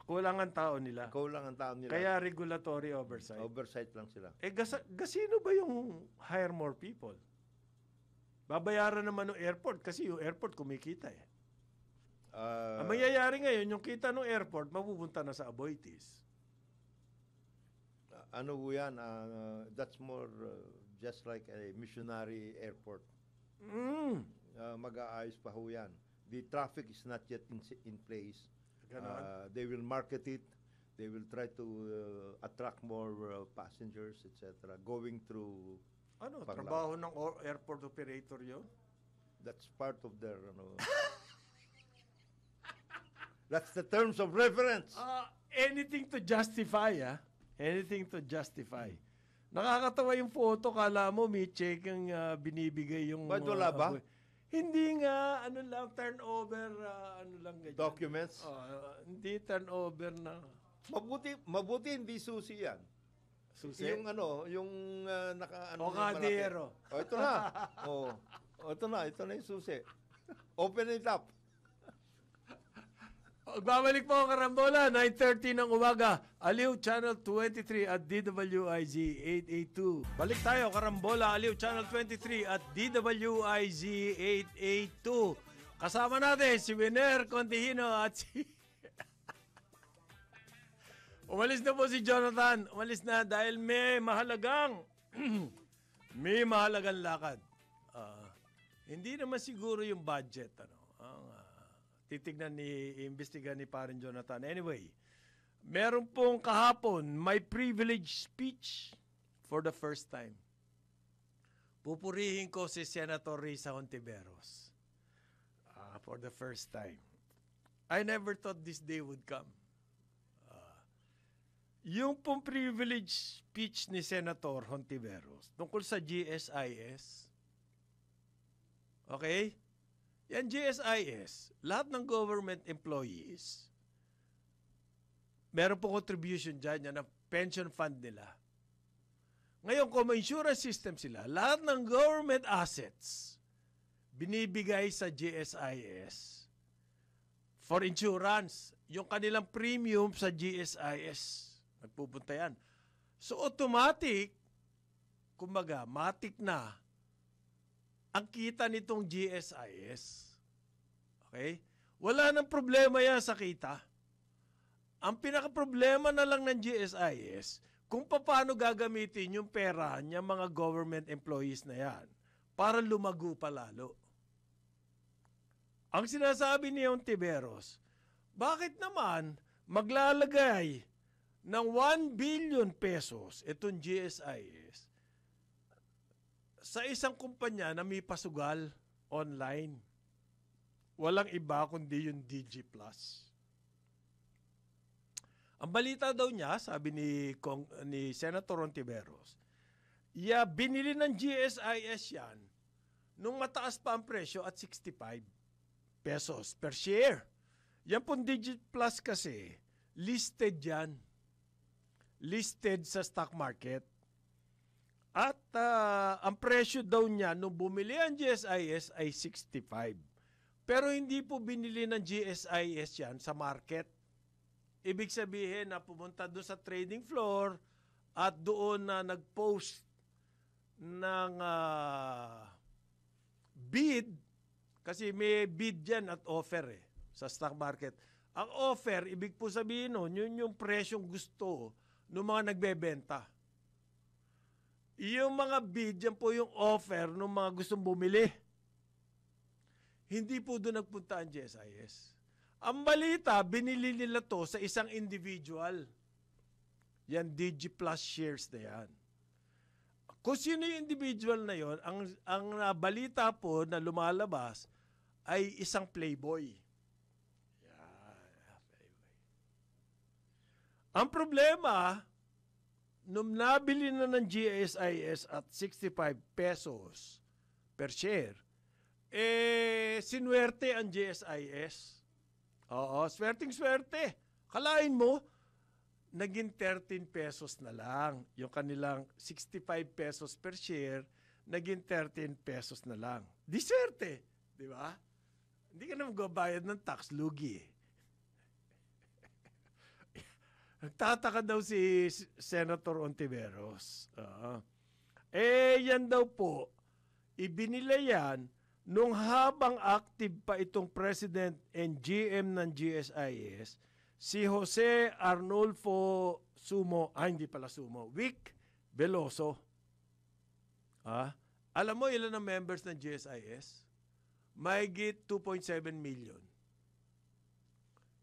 Kulang ang tao nila. Kulang ang tao nila. Kaya regulatory oversight. Oversight lang sila. Gasino ba yung hire more people? Babayaran naman ng airport kasi yung airport kumikita eh. Ang mangyayari ngayon, yung kita ng airport, mapupunta na sa Aboitiz. Ano po yan? That's more just like a missionary airport. Mag-aayos pa ho yan. The traffic is not yet in place. They will market it. They will try to attract more passengers, etc. Going through Panglao. Trabaho ng airport operator yun? That's part of their that's the terms of reference. Anything to justify, Anything to justify. Nakakatawa yung photo, kala mo may check ang binibigay yung... Ba't wala ba? Hindi nga, turnover, ganyan. Documents? Hindi turnover na... Mabuti hindi susi yan. Susi? Yung Kadero. Ito na. Ito na yung susi. Open it up. Babalik po ang Karambola, 9:30 ng umaga. Aliw, Channel 23 at DWIZ 882. Balik tayo, Karambola, Aliw, Channel 23 at DWIZ 882. Kasama natin si Winer Contihino at si... Umalis na po si Jonathan. Umalis na dahil may mahalagang lakad. Hindi naman siguro yung budget, titignan iimbestigahan ni Parin Jonathan. Anyway, meron pong kahapon, may privilege speech for the first time. Pupurihin ko si Senator Risa Hontiveros. For the first time. I never thought this day would come. Yung pong privilege speech ni Senator Hontiveros tungkol sa GSIS, okay? Yan GSIS, lahat ng government employees, meron po contribution dyan, yan ang pension fund nila. Ngayon, kung may insurance system sila, lahat ng government assets, binibigay sa GSIS for insurance. Yung kanilang premium sa GSIS, nagpupunta yan. So, automatic, kumbaga, matik na, ang kita nitong GSIS. Okay? Wala nang problema yan sa kita. Ang pinaka-problema na lang ng GSIS, kung paano gagamitin yung pera niya mga government employees na yan para lumago pa lalo. Ang sinasabi ni Hontiveros, bakit naman maglalagay ng 1 billion pesos itong GSIS sa isang kumpanya na may pasugal online? Walang iba kundi yung DG Plus. Ang balita daw niya, sabi ni Senator Hontiveros, binili ng GSIS yan nung mataas pa ang presyo at 65 pesos per share. Yan pong DG Plus kasi, listed yan. Listed sa stock market. At ang presyo daw niya nung bumili ang GSIS ay 65. Pero hindi po binili ng GSIS yan sa market. Ibig sabihin na pumunta doon sa trading floor at doon na nag-post ng bid, kasi may bid yan at offer sa stock market. Ang offer, ibig po sabihin nun, yun yung presyong gusto ng mga nagbebenta. Yung mga bid, yan po yung offer ng mga gustong bumili. Hindi po doon nagpunta ang GSIS. Ang balita, binili nila to sa isang individual. Yan, DigiPlus shares na yan. Kung sino yung individual na yon, ang balita po na lumalabas ay isang playboy. Yeah, playboy. Ang problema, nung nabili na ng GSIS at 65 pesos per share, sinuwerte ang GSIS. Oo, swerteng-swerte. Kalain mo, naging 13 pesos na lang. Yung kanilang 65 pesos per share, naging 13 pesos na lang. Di swerte, di ba? Hindi ka na magbabayad ng tax, lugi. Nagtataka daw si Senator Ontiveros. Yan daw po, ibinila yan nung habang active pa itong President and GM ng GSIS, si Jose Arnulfo Vic Veloso. Alam mo ilan ang members ng GSIS? Mahigit 2.7 million.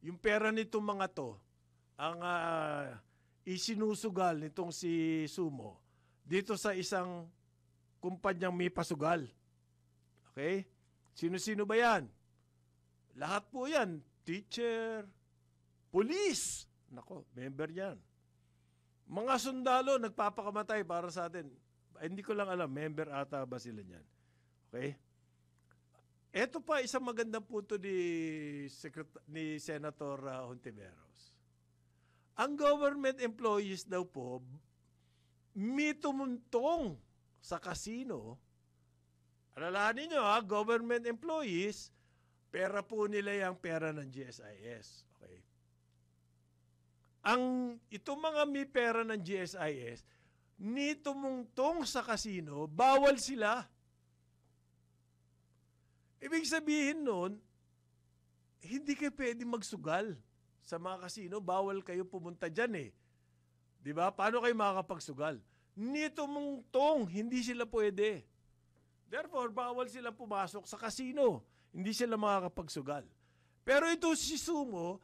Yung pera nitong mga to, ang isinusugal nitong si Sumo dito sa isang kumpanyang may pasugal. Okay? Sino-sino ba yan? Lahat po yan. Teacher, police. Nako, member yan. Mga sundalo, nagpapakamatay para sa atin. Hindi ko lang alam, member ata ba sila niyan. Okay? Ito pa, isang magandang punto ni Senator Hontiveros. Ang government employees daw po, may tumuntong sa casino. Alalahanin nyo government employees, pera po nila yung pera ng GSIS. Okay. Itong mga may pera ng GSIS, ni tumungtong sa casino, bawal sila. Ibig sabihin nun, hindi kayo pwede magsugal sa mga casino. Bawal kayo pumunta dyan eh. Di ba? Paano kayo makakapagsugal? Ni tumungtong, hindi sila pwede. Therefore, bawal sila pumasok sa casino. Hindi sila makakapagsugal. Pero ito si Sumo,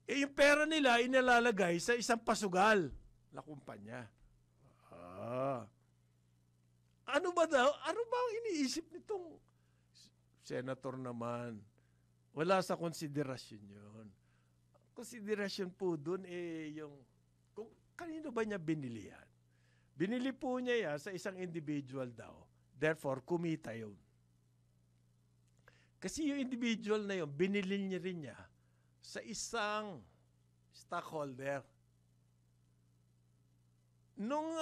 yung pera nila inalalagay sa isang pasugal na kumpanya. Ano ba daw? Ano ba ang iniisip nitong senator naman? Wala sa konsiderasyon yun. Konsiderasyon po dun yung kung kanino ba niya binili yan? Binili po niya yan sa isang individual daw. Therefore, kumita yun. Kasi yung individual na yun, binili niya rin niya sa isang stockholder. Nung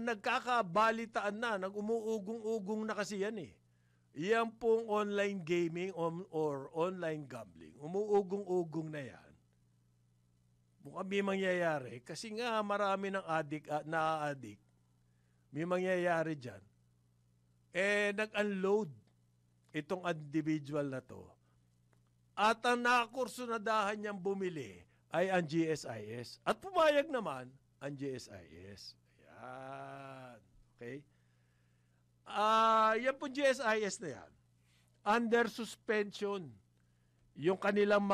nagkakabalitaan na, nag-umuugong-ugong na kasi yan eh. Yan pong online gaming or online gambling. Umuugong-ugong na yan. Mukhang may mangyayari. Kasi nga marami ng na-addict. May mangyayari dyan. Nag-unload itong individual na to. At ang nakakursunadahan niyang bumili ay ang GSIS. At pumayag naman ang GSIS. Ayan. Okay? Yan po GSIS na yan. Under suspension. Yung kanilang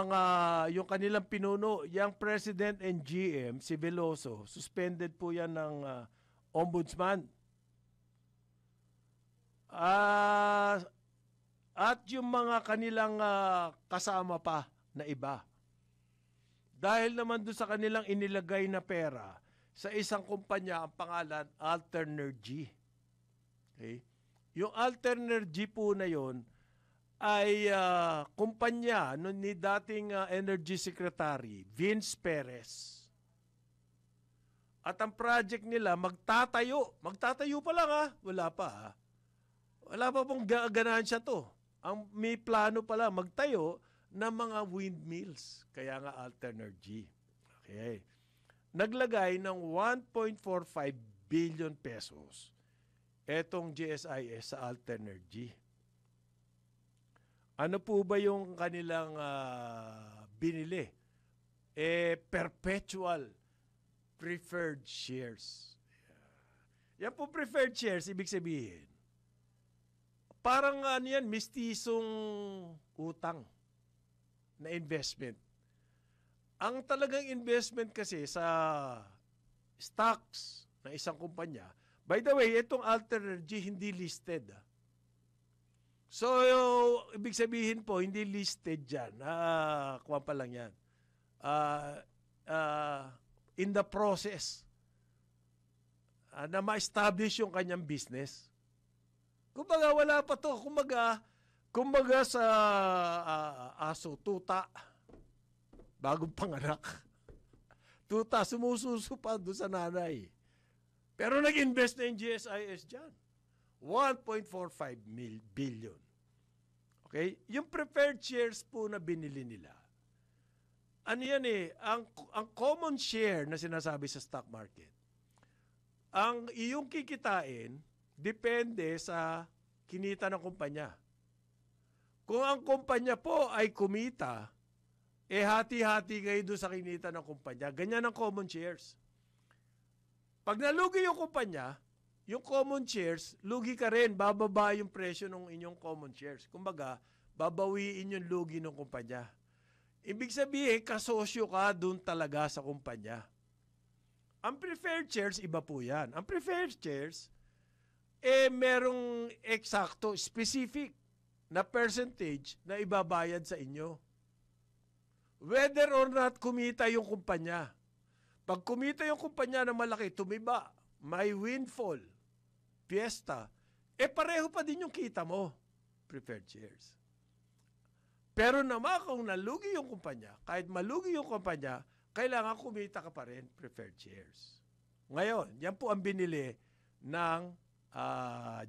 pinuno, yung President and GM, si Veloso, suspended po yan ng ombudsman. At yung mga kanilang kasama pa na iba. Dahil naman doon sa kanilang inilagay na pera sa isang kumpanya, ang pangalan Alternergy. Okay? Yung Alternergy po na yon ay kumpanya ni dating Energy Secretary Vince Perez. At ang project nila, magtatayo pa lang wala pa Wala pa pong ganansya to. May plano pala magtayo ng mga windmills. Kaya nga Alternergy. Okay. Naglagay ng 1.45 billion pesos etong GSIS sa Alternergy. Ano po ba yung kanilang binili? Perpetual preferred shares. Yan po preferred shares, ibig sabihin, parang ano yan, mistisong utang na investment. Ang talagang investment kasi sa stocks ng isang kumpanya, by the way, itong Alternergy hindi listed. So, ibig sabihin po, hindi listed dyan. Kuha pa lang yan. In the process na ma-establish yung kanyang business. Kumbaga, wala pa to. Kumbaga sa aso, tuta, bagong panganak. Tuta, sumususo pa doon sa nanay. Pero nag-invest na yung GSIS dyan. 1.45 billion. Okay? Yung preferred shares po na binili nila, ano yan ang common share na sinasabi sa stock market, ang iyong kikitain, depende sa kinita ng kumpanya. Kung ang kumpanya po ay kumita, hati-hati kayo doon sa kinita ng kumpanya. Ganyan ang common shares. Pag nalugi yung kumpanya, yung common shares, lugi ka rin, bababa yung presyo ng inyong common shares. Kumbaga, babawiin yung lugi ng kumpanya. Ibig sabihin, kasosyo ka doon talaga sa kumpanya. Ang preferred shares, iba po yan. Ang preferred shares, merong eksakto, specific na percentage na ibabayad sa inyo. Whether or not kumita yung kumpanya. Pag kumita yung kumpanya na malaki, tumiba, may windfall, fiesta, pareho pa din yung kita mo, preferred shares. Pero naman kung nalugi yung kumpanya, kahit malugi yung kumpanya, kailangan kumita ka pa rin, preferred shares. Ngayon, yan po ang binili ng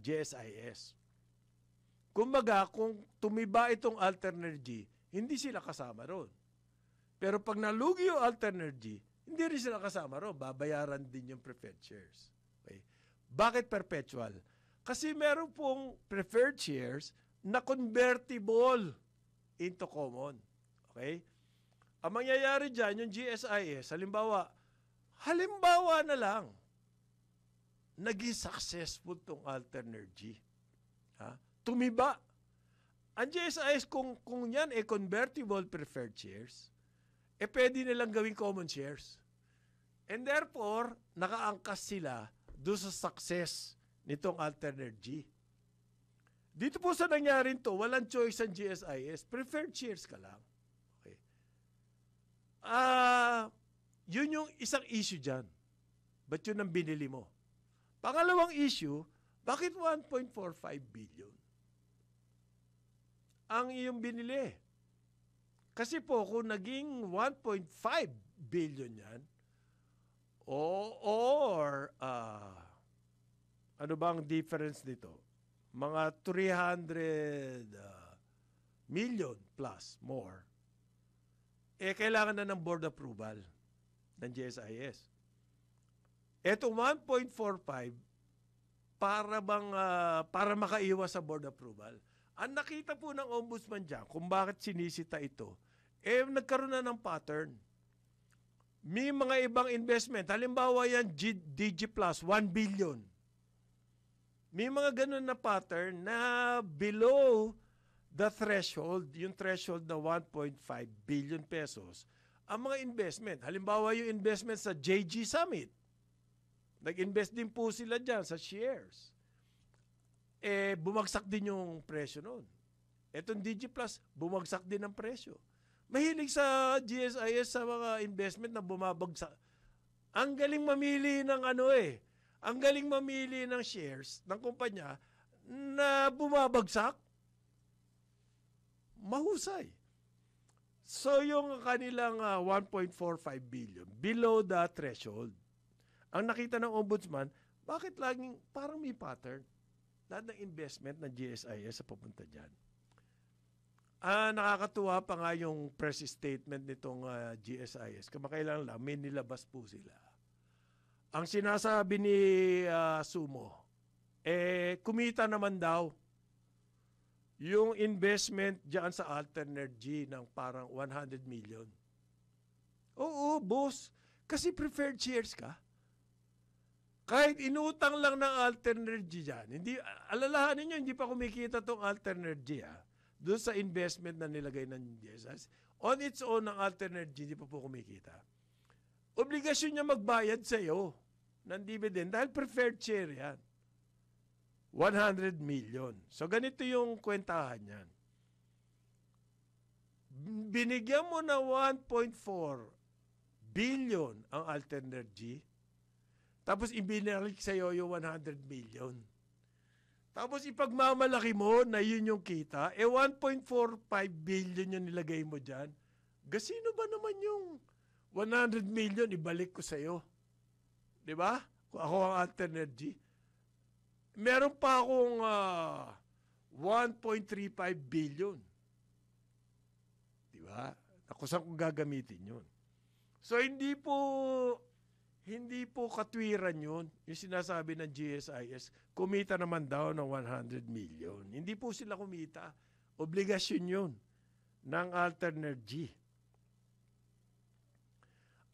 GSIS. Kumbaga, kung tumiba itong Alternergy, hindi sila kasama ron. Pero pag nalugi yung Alternergy, hindi rin sila kasama ron. Babayaran din yung preferred shares. Okay? Bakit perpetual? Kasi meron pong preferred shares na convertible into common. Okay? Ang mangyayari dyan, yung GSIS, halimbawa na lang, naging successful tong Alternergy. Tumiba. Ang GSIS, kung yan convertible preferred shares, pwede nilang gawing common shares. And therefore, nakaangkas sila doon sa success nitong Alternergy. Dito po sa nangyari to, walang choice ang GSIS, preferred shares ka lang. Okay. Yun yung isang issue dyan. Ba't yun ang binili mo? Pangalawang issue, bakit 1.45 billion? Ang iyong binili. Kasi po, kung naging 1.5 billion yan, or ano bang difference nito? Mga 300 million plus more, kailangan na ng board approval ng GSIS. Etong 1.45, para makaiwas sa board approval. Ang nakita po ng ombudsman dyan, kung bakit sinisita ito, nagkaroon na ng pattern. May mga ibang investment, halimbawa yan, DG Plus, 1 billion. May mga ganun na pattern na below the threshold, yung threshold na 1.5 billion pesos, ang mga investment. Halimbawa yung investment sa JG Summit. Nag-invest din po sila dyan sa shares. Bumagsak din yung presyo noon. Etong DG Plus, bumagsak din ang presyo. Mahilig sa GSIS sa mga investment na bumabagsak. Ang galing mamili ng ang galing mamili ng shares ng kumpanya na bumabagsak. Mahusay. So yung kanilang 1.45 billion, below the threshold. Ang nakita ng ombudsman, bakit laging parang may pattern? Lahat ng investment ng GSIS sa pupunta dyan. Nakakatuwa pa nga yung press statement nitong GSIS. Kamakailan lang, may nilabas po sila. Ang sinasabi ni Sumo, kumita naman daw yung investment dyan sa Alternergy ng parang 100 million. Oo, boss. Kasi preferred shares ka. Kahit inutang lang ng Alternergy dyan, hindi, alalahanin nyo, hindi pa kumikita tong Alternergy doon sa investment na nilagay ng GSIS. On its own, ng Alternergy, hindi pa po kumikita. Obligasyon niya magbayad sa iyo ng dividend dahil preferred share yan. 100 million. So ganito yung kwentahan yan. Binigyan mo na 1.4 billion ang Alternergy, tapos ibinalik sa iyo yung 100 million. Tapos ipagmamalaki mo na yun yung kita, 1.45 billion yung nilagay mo dyan. Gasino ba naman yung 100 million ibalik ko sa iyo? Di ba? Kung ako ang Alternergy. Meron pa akong 1.35 billion. Di ba? Kung saan kong gagamitin yun. So hindi po katwiran yun, yung sinasabi ng GSIS, kumita naman daw ng 100 million. Hindi po sila kumita. Obligasyon yun ng Alternergy.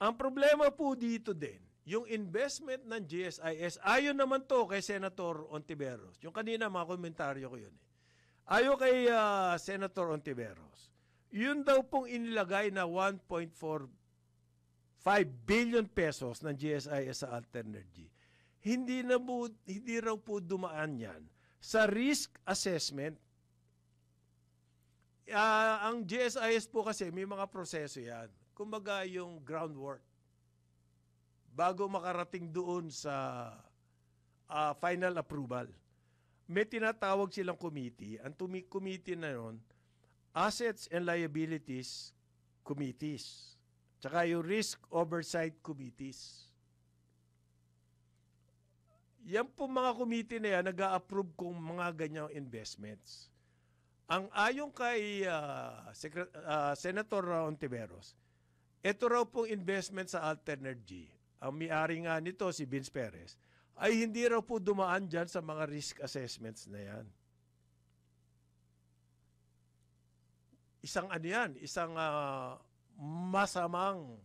Ang problema po dito din, yung investment ng GSIS, ayon naman to kay Senator Ontiveros. Yung kanina mga komentaryo ko yun. Ayon kay Senator Ontiveros, yun daw pong inilagay na 1.45 billion pesos ng GSIS sa Alternergy. Hindi raw po dumaan yan sa risk assessment. Ang GSIS po kasi may mga proseso yan. Kumbaga yung groundwork. Bago makarating doon sa final approval. May tinatawag silang committee. Ang committee na yun, Assets and Liabilities Committees. Tsaka yung Risk Oversight Committees. Yan po mga committee na yan, nag-a-approve kung mga ganyang investments. Ang ayon kay Senator Ontiveros, ito raw pong investment sa Alternergy, ang may-ari nga nito si Vince Perez, ay hindi raw po dumaan dyan sa mga risk assessments na yan. Isang ano yan, isang masamang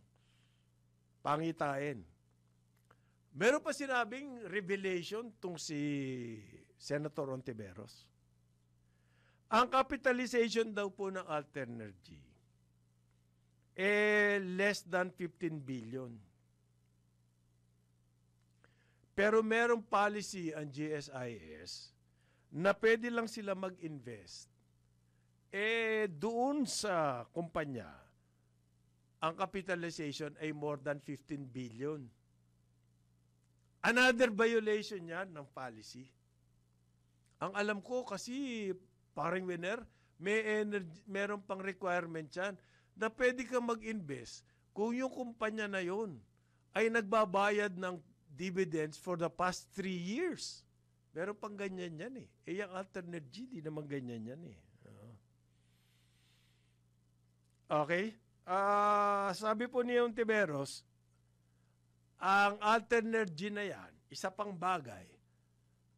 pangitain. Meron pa sinabing revelation tong si Senator Ontiveros. Ang capitalization daw po ng Alternergy less than 15 billion. Pero merong policy ang GSIS na pwede lang sila mag-invest. Doon sa kumpanya, ang capitalization ay more than 15 billion. Another violation yan ng policy. Ang alam ko kasi, paring winner, meron pang requirement yan na pwede kang mag-invest kung yung kumpanya na yun ay nagbabayad ng dividends for the past 3 years. Meron pang ganyan yan eh. Yung Alternergy, di naman ganyan yan eh. Okay? Sabi po ni Ontiveros, ang Alternergy na yan, isa pang bagay,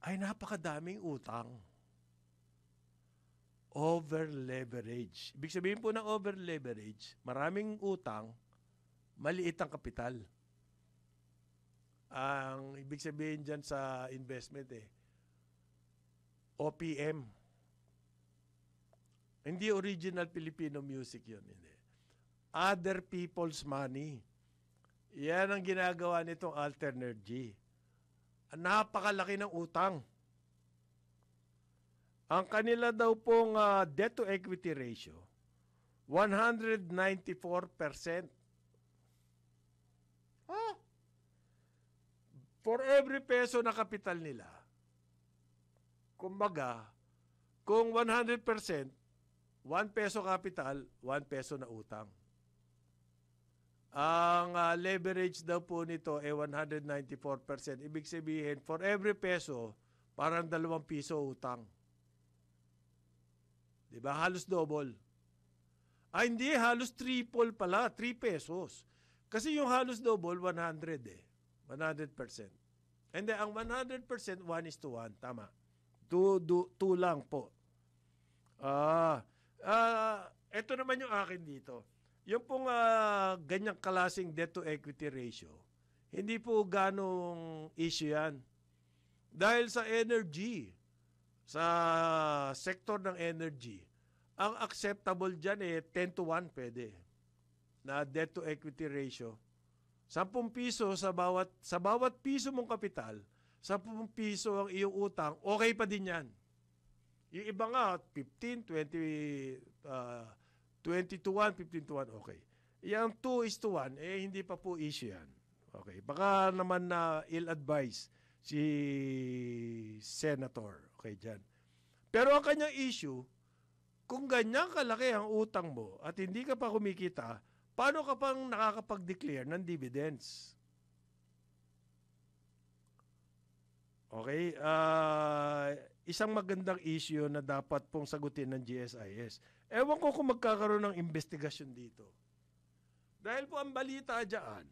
ay napakadaming utang. Over-leverage. Ibig sabihin po ng over-leverage, maraming utang, maliit ang kapital. Ang ibig sabihin dyan sa investment OPM. Hindi original Filipino music yun. Hindi. Other people's money. Yan ang ginagawa nitong Alternergy. Napakalaki ng utang. Ang kanila daw pong debt to equity ratio, 194%. For every peso na kapital nila, kumbaga, kung 100%, 1 peso kapital, 1 peso na utang. Ang leverage daw po nito ay 194%. Ibig sabihin, for every peso, parang 2 piso utang. Diba? Halos double. Hindi, halos triple pala, 3 pesos. Kasi yung halos double, 100 100%. And then, ang 100%, 1:1. Tama. 2 lang po. Ito naman yung akin dito. Yung pong ganyang klaseng debt to equity ratio, hindi po ganong issue yan. Dahil sa energy, sa sector ng energy, ang acceptable dyan 10-1 pwede na debt to equity ratio. 10 piso sa bawat piso mong kapital, 10 piso ang iyong utang, okay pa din yan. Yung iba nga, 15, 20, 20-1, 15-1, okay. Yung 2:1, hindi pa po issue yan. Okay. Baka naman na ill-advise si Senator. Okay, dyan. Pero ang kanyang issue, kung ganyan kalaki ang utang mo at hindi ka pa kumikita, paano ka pang nakakapag-declare ng dividends? Okay? Isang magandang issue na dapat pong sagutin ng GSIS. Ewan ko kung magkakaroon ng investigasyon dito. Dahil po ang balita dyan,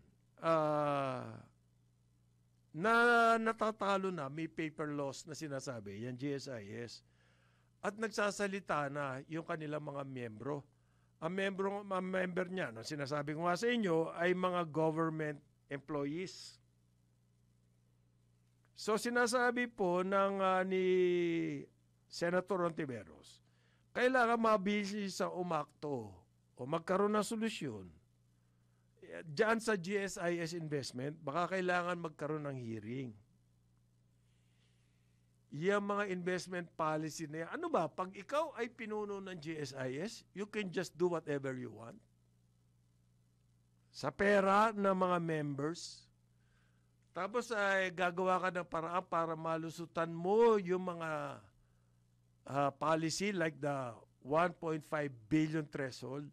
na natatalo na, may paper loss na sinasabi, yan GSIS. At nagsasalita na yung kanilang mga miyembro. Ang member niya, no, sinasabi ko nga sa inyo, ay mga government employees. So sinasabi po ni Senator Ontiveros, kailangan mabisi sa umakto o magkaroon ng solusyon. Diyan sa GSIS investment, baka kailangan magkaroon ng hearing. Yung mga investment policy na yan. Ano ba? Pag ikaw ay pinuno ng GSIS, you can just do whatever you want. Sa pera ng mga members. Tapos ay gagawa ka ng paraan para malusutan mo yung mga policy like the 1.5 billion threshold.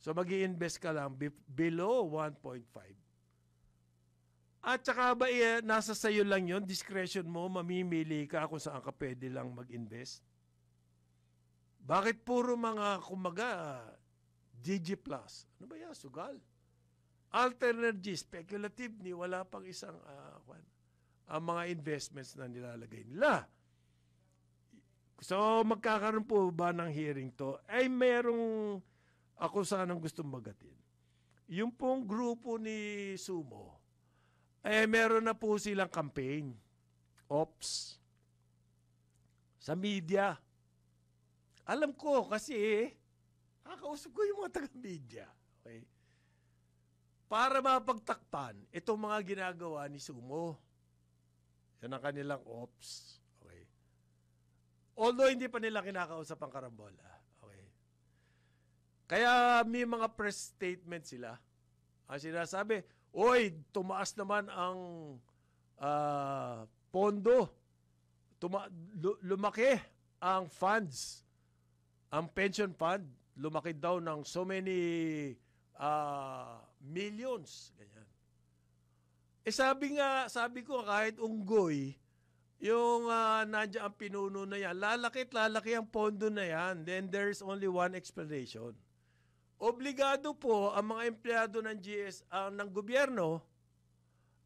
So mag-i-invest ka lang below 1.5. At saka ba nasa sayo lang yon, discretion mo, mamimili ka kung saan ka pwede lang mag-invest? Bakit puro mga DG Plus? Ano ba yan? Sugal? Alternative, speculative, wala pang isang ang mga investments na nilalagay nila. So magkakaroon po ba ng hearing to? Ay merong ako sanang gustong magatin. Yung pong grupo ni Sumo, meron na po silang campaign, ops, sa media. Alam ko kasi, kakausap ko yung mga taga-media. Okay? Para mapagtakpan itong mga ginagawa ni Sumo. Yan ang kanilang ops. Okay? Although hindi pa nila kinakausap ang karambola. Okay? Kaya may mga press statement sila. Ang sinasabi, oy, tumaas naman ang pondo. Lumaki ang funds. Ang pension fund, lumaki daw ng so many millions. Ganyan. Sabi ko kahit unggoy, yung nandiyan ang pinuno na yan, lalaki ang pondo na yan. Then there's only one explanation. Obligado po ang mga empleyado ng ng gobyerno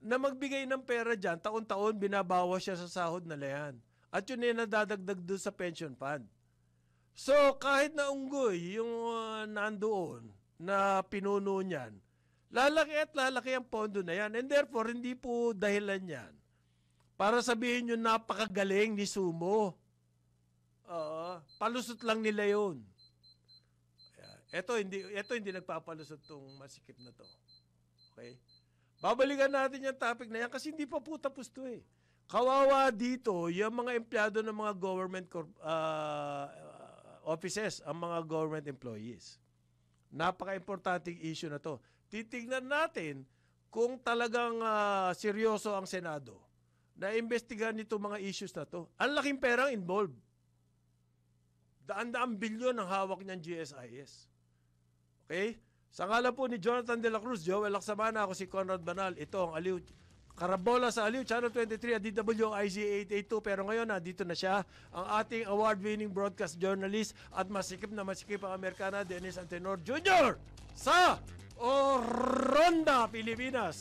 na magbigay ng pera dyan. Taon-taon binabawas siya sa sahod na yan. At yun ay nadadagdag doon sa pension fund. So kahit na unggoy yung nandoon na pinuno niyan, lalaki ang pondo na yan. And therefore, hindi po dahilan yan para sabihin yung napakagaling ni Sumo. Palusot lang nila yun. Ito hindi nagpapalusot tong masikip na to. Okay? Babalikan natin yung topic na yan kasi hindi pa po tapos to eh. Kawawa dito yung mga empleyado ng mga government offices, ang mga government employees. Napaka-importanting issue na to. Titignan natin kung talagang seryoso ang Senado na imbestigahan nito mga issues na to. Ang laking perang involved. Daan-daang bilyon ang hawak niyang GSIS. Okay? Sa ngala po ni Jonathan De La Cruz, Joel Laksamana, ako si Conrad Banal. Ito ang Aliw, Karambola sa Aliw, Channel 23 at DWIZ 882. Pero ngayon, dito na siya, ang ating award-winning broadcast journalist at masikip ang Amerikana, Dennis Antenor Jr. sa Oronda, Pilipinas.